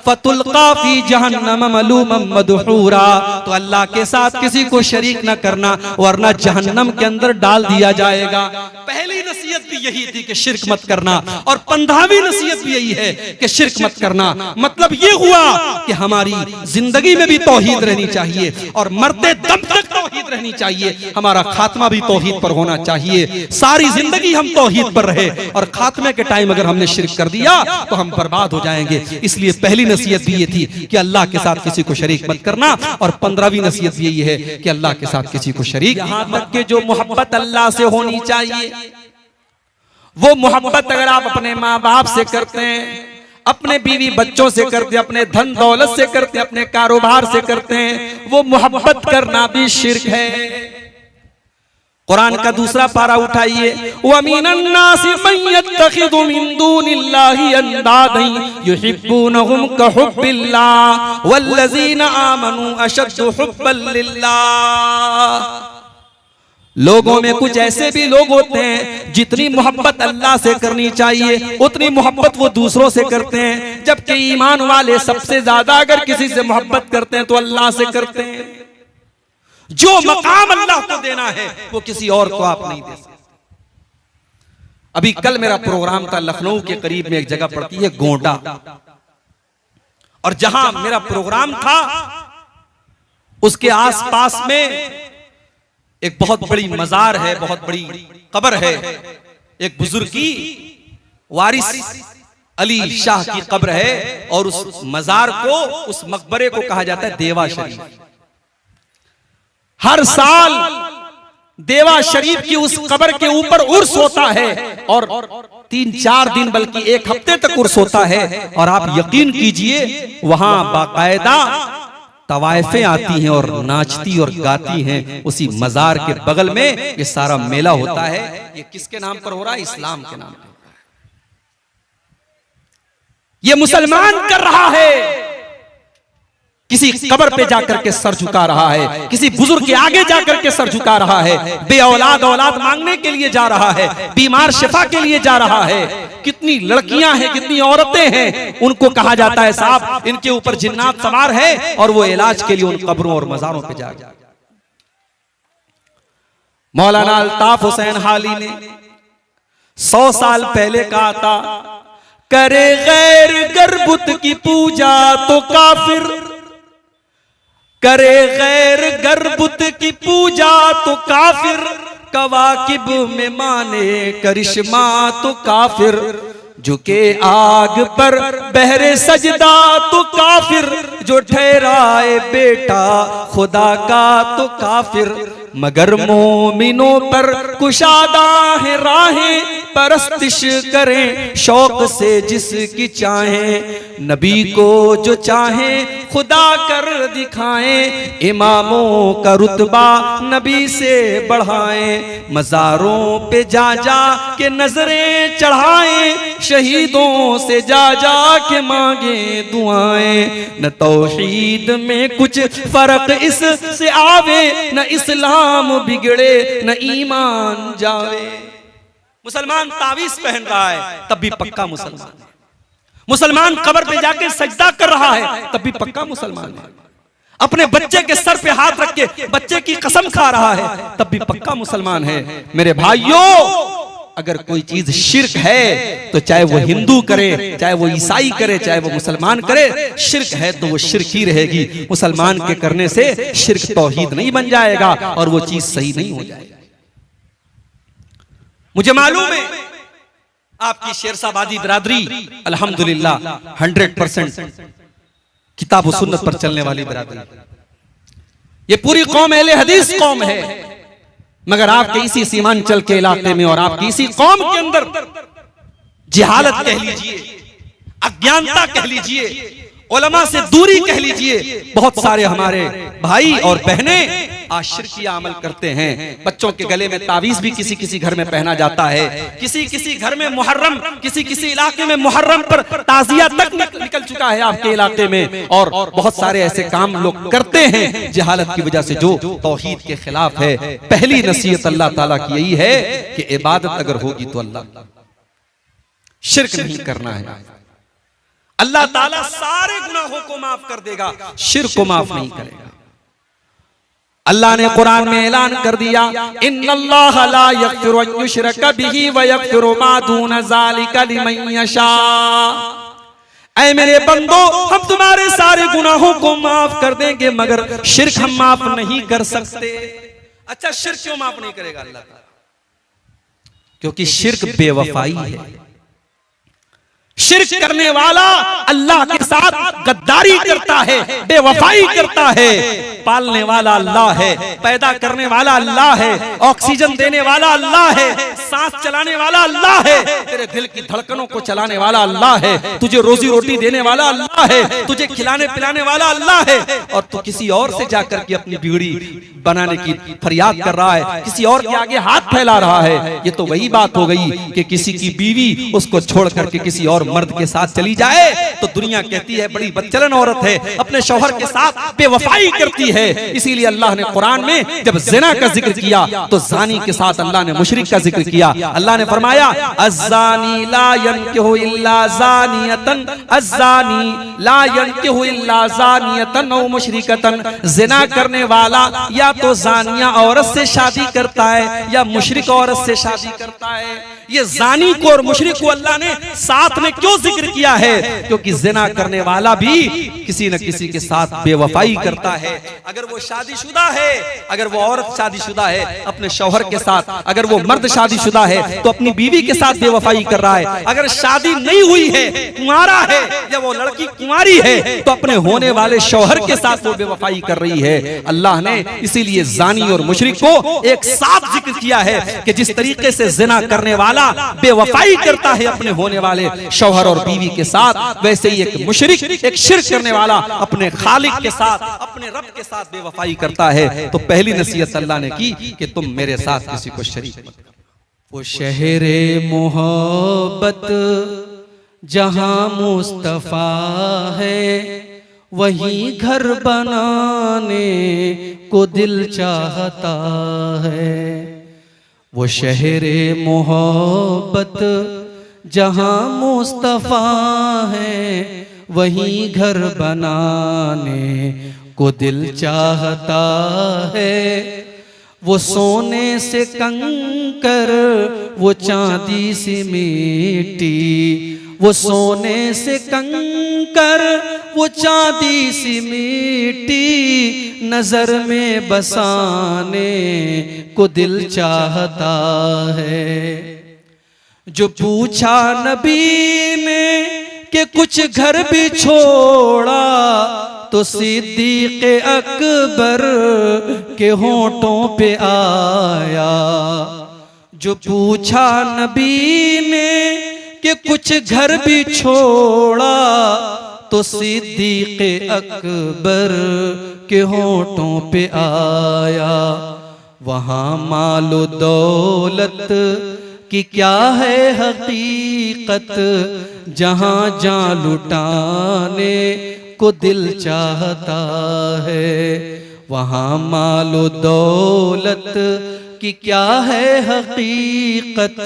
फतुल्का फी जहन्नम मलूमम मदहूरा। तो अल्लाह के साथ किसी को शरीक न करना, वरना जहन्नम के अंदर डाल दिया जाएगा। पहली नसीहत भी यही थी कि शिर्क मत करना, और 15वीं नसीहत भी यही है कि शिर्क मत करना। मतलब ये हुआ कि हमारी जिंदगी में भी तौहीद रहनी चाहिए, और मरते दम तक तौहीद रहनी चाहिए, हमारा खात्मा भी तौहीद पर होना चाहिए। सारी जिंदगी हम तौहीद पर रहे और खात्मे के टाइम अगर हमने शिर्क कर दिया तो हम बर्बाद हो जाएंगे। इसलिए पहली नसीहत भी ये थी कि अल्लाह के साथ किसी को शरीक मत करना, और 15वीं नसीहत भी यही है कि अल्लाह के साथ किसी को शरीक। यहां तक कि जो मोहब्बत अल्लाह से होनी चाहिए वो मोहब्बत अगर आप अपने माँ बाप से करते हैं, अपने बीवी बच्चों से करते हैं, अपने धन दौलत से करते हैं, अपने कारोबार से करते हैं, वो मोहब्बत करना भी शिर्क है। कुरान का दूसरा पारा उठाइए, वमीनन्नासि मन यत्तखिदु मिन दूनिल्लाहि अंदादन युहिब्बूनहुम कहुब्बिल्लाह वल्लज़ीना आमनू अशद्दु हुब्बन लिल्लाह। लोगों में कुछ ऐसे भी लोग होते हैं जितनी मोहब्बत अल्लाह से करनी चाहिए उतनी मोहब्बत वो दूसरों से करते हैं, जबकि ईमान वाले सबसे ज्यादा अगर किसी से मोहब्बत करते हैं तो अल्लाह से करते हैं। जो मकाम अल्लाह को देना है वो किसी और को आप नहीं दे सकते। अभी कल मेरा प्रोग्राम था लखनऊ के करीब में एक जगह पड़ती है गोंडा, और जहां मेरा प्रोग्राम था उसके आसपास में एक बहुत बड़ी मजार है, बहुत बड़ी कब्र है। एक बुजुर्ग की वारिस अली शाह की कब्र है, और उस मजार को, उस मकबरे को कहा जाता है देवा शरीफ। हर साल देवा शरीफ की उस कब्र के ऊपर उर्स होता है, और 3-4 दिन बल्कि 1 हफ्ते तक उर्स होता है। और आप यकीन कीजिए वहां बाकायदा तवाइफें आती हैं और नाचती और गाती हैं। उसी मजार के बगल में ये सारा मेला होता है। ये किसके नाम पर हो रहा है? इस्लाम के नाम पर। ये मुसलमान कर रहा है, किसी कब्र पे जाकर के सर झुका रहा है, किसी बुजुर्ग के आगे जाकर के सर झुका रहा है, बेऔलाद औलाद मांगने के लिए जा रहा है, बीमार शिफा के लिए जा रहा है। कितनी लड़कियां हैं, कितनी औरतें हैं, उनको कहा जाता है साहब इनके ऊपर जिन्नात सवार है, और वो इलाज के लिए उन कब्रों और मजारों पे जा। मौलाना अल्ताफ हुसैन हाली ने 100 साल पहले कहा था, करे गैर गर्बुत की पूजा तो काफिर, करे गैर गर्बुत की पूजा तो काफिर, कवाकिब में माने करिश्मा तो काफिर, झुके आग पर बहरे सजदा तो काफिर, जो ठहराए बेटा खुदा का तो काफिर, मगर मोमिनों पर कुशादा है राहें, परस्तिश करें शौक से जिसकी चाहें, नबी को जो चाहें खुदा कर दिखाएं, इमामों का रुतबा नबी से बढ़ाएं, मज़ारों पे जा जा के नजरें चढ़ाएं, शहीदों से जा जा के मांगे दुआएं, न तौहीद में कुछ फर्क इससे आवे, न इस्लाम बिगड़े न ईमान जावे। मुसलमान तावीज पहन रहा है तब भी पक्का मुसलमान है, मुसलमान कब्र पे जाके सजदा कर रहा है तब भी पक्का मुसलमान है, अपने बच्चे के सर पे हाथ रख के बच्चे की कसम खा रहा है तब भी पक्का मुसलमान है। मेरे भाइयों, अगर कोई चीज शिर्क है तो चाहे वो हिंदू करे, चाहे वो ईसाई करे, चाहे वो मुसलमान करे, शिर्क है तो वो शिर्क ही रहेगी। मुसलमान के करने से शिर्क तौहीद नहीं बन जाएगा और वो चीज सही नहीं हो जाएगी। मुझे मालूम है आपकी शेरशाबादी बिरादरी अल्हम्दुलिल्लाह 100% किताब व सुन्नत पर चलने वाली बिरादरी, ये पूरी कौम अहले हदीस कौम है, मगर आपके इसी सीमांचल के इलाके में और आपकी इसी कौम के अंदर जिहालत कह लीजिए, अज्ञानता कह लीजिए, उलमा से दूरी कह लीजिए, बहुत सारे हमारे भाई और बहनें आज शिर्किया अमल करते हैं। बच्चों के गले में तावीज भी किसी किसी घर में पहना जाता है, किसी किसी घर में मुहर्रम, किसी किसी इलाके में मुहर्रम पर ताजिया तक निकल चुका है आपके इलाके में, और बहुत सारे ऐसे काम लोग करते हैं जहालत की वजह से जो तौहीद के खिलाफ है। पहली नसीहत अल्लाह ताला की यही है कि इबादत अगर होगी तो अल्लाह, शिर्क नहीं करना है। अल्लाह ताला सारे गुनाहों को माफ कर देगा, शिर्क को माफ नहीं करेगा। अल्लाह ने कुरान में ऐलान कर दिया, इन्नल्लाह ला यग़फ़िरु अन युश्रक बिही व यग़फ़िरु मा दून ज़ालिका लिमन यशा। ऐ मेरे बंदो, हम तुम्हारे सारे गुनाहों को माफ कर देंगे, मगर शिर्क हम माफ नहीं कर सकते। अच्छा, शिर्क क्यों माफ नहीं करेगा अल्लाह ताला? क्योंकि शिर्क बेवफाई है। शिर्क करने वाला अल्लाह के साथ गद्दारी करता है, बेवफाई करता है। पालने वाला अल्लाह है, पैदा करने वाला अल्लाह है, ऑक्सीजन देने वाला अल्लाह है, सांस चलाने वाला अल्लाह है, तेरे दिल की धड़कनों को चलाने वाला अल्लाह है, तुझे रोजी रोटी देने वाला अल्लाह है, तुझे खिलाने पिलाने वाला अल्लाह है। और तू किसी और से जाकर के अपनी बीड़ी बनाने की फरियाद कर रहा है, किसी और के आगे हाथ फैला रहा है। ये तो वही बात हो गई कि किसी की बीवी उसको छोड़ करके किसी और मर्द के साथ चली जाए तो दुनिया कहती है बड़ी बदचलन औरत है, अपने शौहर के साथ बेवफाई करती है। इसीलिए अल्लाह ने कुरान में जब ज़िना का जिक्र किया तो ज़ानी के साथ अल्लाह ने मुशरिक का जिक्र किया। अल्लाह ने फरमाया अज़्ज़ानी ला यनकिहु इल्ला ज़ानियतन, अज़्ज़ानी ला यनकिहु इल्ला ज़ानियतन औ मुशरिकतन। ज़िना करने वाला या तो ज़ानिया औरत से शादी करता है या मुशरिक औरत से शादी करता है। ये ज़ानी को और मुशरिक को अल्लाह ने साथ में क्यों जिक्र किया है? क्योंकि ज़िना करने वाला भी किसी न किसी के साथ बेवफाई करता है। अगर वो शादीशुदा है, अगर वो औरत शादीशुदा है अपने शौहर के साथ, अगर वो मर्द शादीशुदा है तो अपनी बीवी के साथ बेवफाई कर रहा है। अगर शादी नहीं हुई है, कुंवारा है, या वो लड़की कुंवारी है तो अपने होने वाले शौहर के साथ वो बेवफाई कर रही है। अल्लाह ने इसीलिए ज़ानी और मुशरिक को एक साथ जिक्र किया है कि जिस तरीके से ज़िना करने वाला बेवफाई करता है अपने होने वाले शौहर और बीवी के साथ, वैसे ही एक मुशरिक, एक शिर्क करने वाला अपने खालिक के साथ, अपने रब के साथ बेवफाई करता है। तो पहली नसीहत अल्लाह ने की कि तुम मेरे साथ किसी को शरीक मत करो। वो शहरे मोहब्बत जहां मुस्तफा है, वहीं घर बनाने को दिल चाहता है। वो शहरे मोहब्बत जहां मुस्तफा है, वहीं घर बनाने को दिल चाहता है। वो सोने से कंकर, वो चांदी सी मिट्टी, वो सोने से कंकर, वो चांदी सी मिट्टी, नजर में बसाने को दिल चाहता है। जो पूछा नबी ने कि कुछ घर भी छोड़ा, तो सिद्दीक़ अकबर के होंठों पे आया। जो पूछा नबी ने कि कुछ घर भी छोड़ा, तो सिद्दीक़ अकबर के होंठों पे आया। वहाँ मालो दौलत कि क्या है हकीकत, जहां जान लुटाने को दिल चाहता है। वहाँ मालो दौलत कि क्या है हकीकत,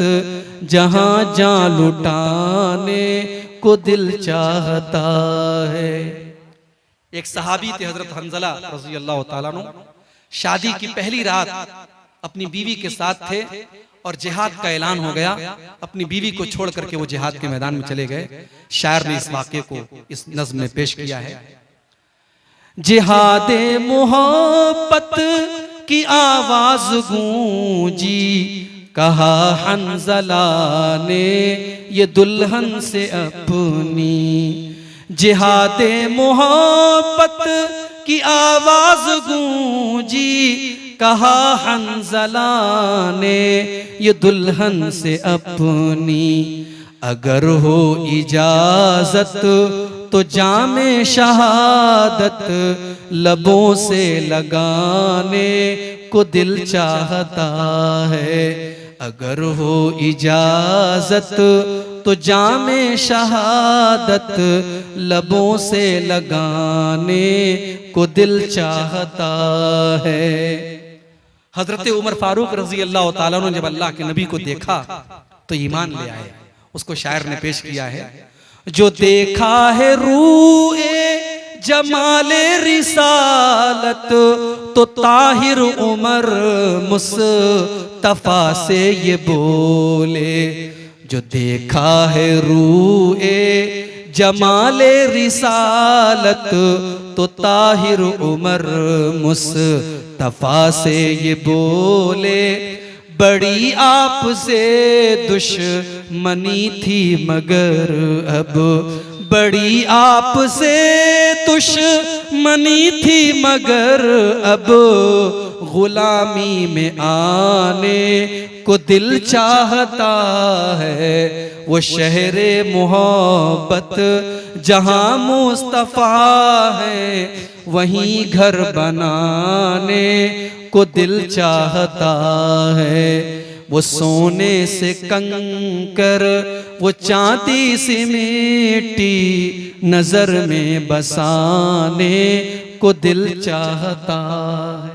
जहां जान लुटाने को दिल चाहता है। एक सहाबी थे हजरत हंज़ला रज़ी अल्लाह ताला अन्हु, शादी की पहली रात अपनी बीवी के साथ थे और जिहाद का ऐलान हो गया। अपनी बीवी को छोड़ करके वो जिहाद के मैदान में चले गए। शायर ने इस वाक़े को इस नज़्म में पेश किया है। जिहादे मोहब्बत की आवाज गूंजी, कहा हंज़ला ने ये दुल्हन से अपनी। जिहादे मोहब्बत की आवाज गूंजी, कहा हंज़ला ने ये दुल्हन से अपनी। अगर हो इजाजत तो जामे शहादत, लबों से लगाने को दिल चाहता है। अगर हो इजाजत तो जामे शहादत, लबों से लगाने को दिल चाहता है। हजरत उमर फारूक रजी अल्लाह ताला ने जब अल्लाह के नबी को देखा तो ईमान ले आए। उसको शायर ने पेश किया है। जो देखा है रूए जमाले रिसालत, तो ताहिर उमर मुस्तफा से ये बोले। जो देखा है रूए जमाले रिसालत तो ताहिर उमर मुस्तफा से ये बोले, बड़ी आपसे दुश्मनी थी मगर अब, बड़ी आपसे दुश्मनी थी मगर अब, गुलामी में आने को दिल चाहता है। वो शहरे मोहब्बत जहाँ मुस्तफा है, वहीं घर बनाने को दिल चाहता है। वो सोने से कंकर, वो चांदी से मिट्टी नजर में बसाने को दिल चाहता है।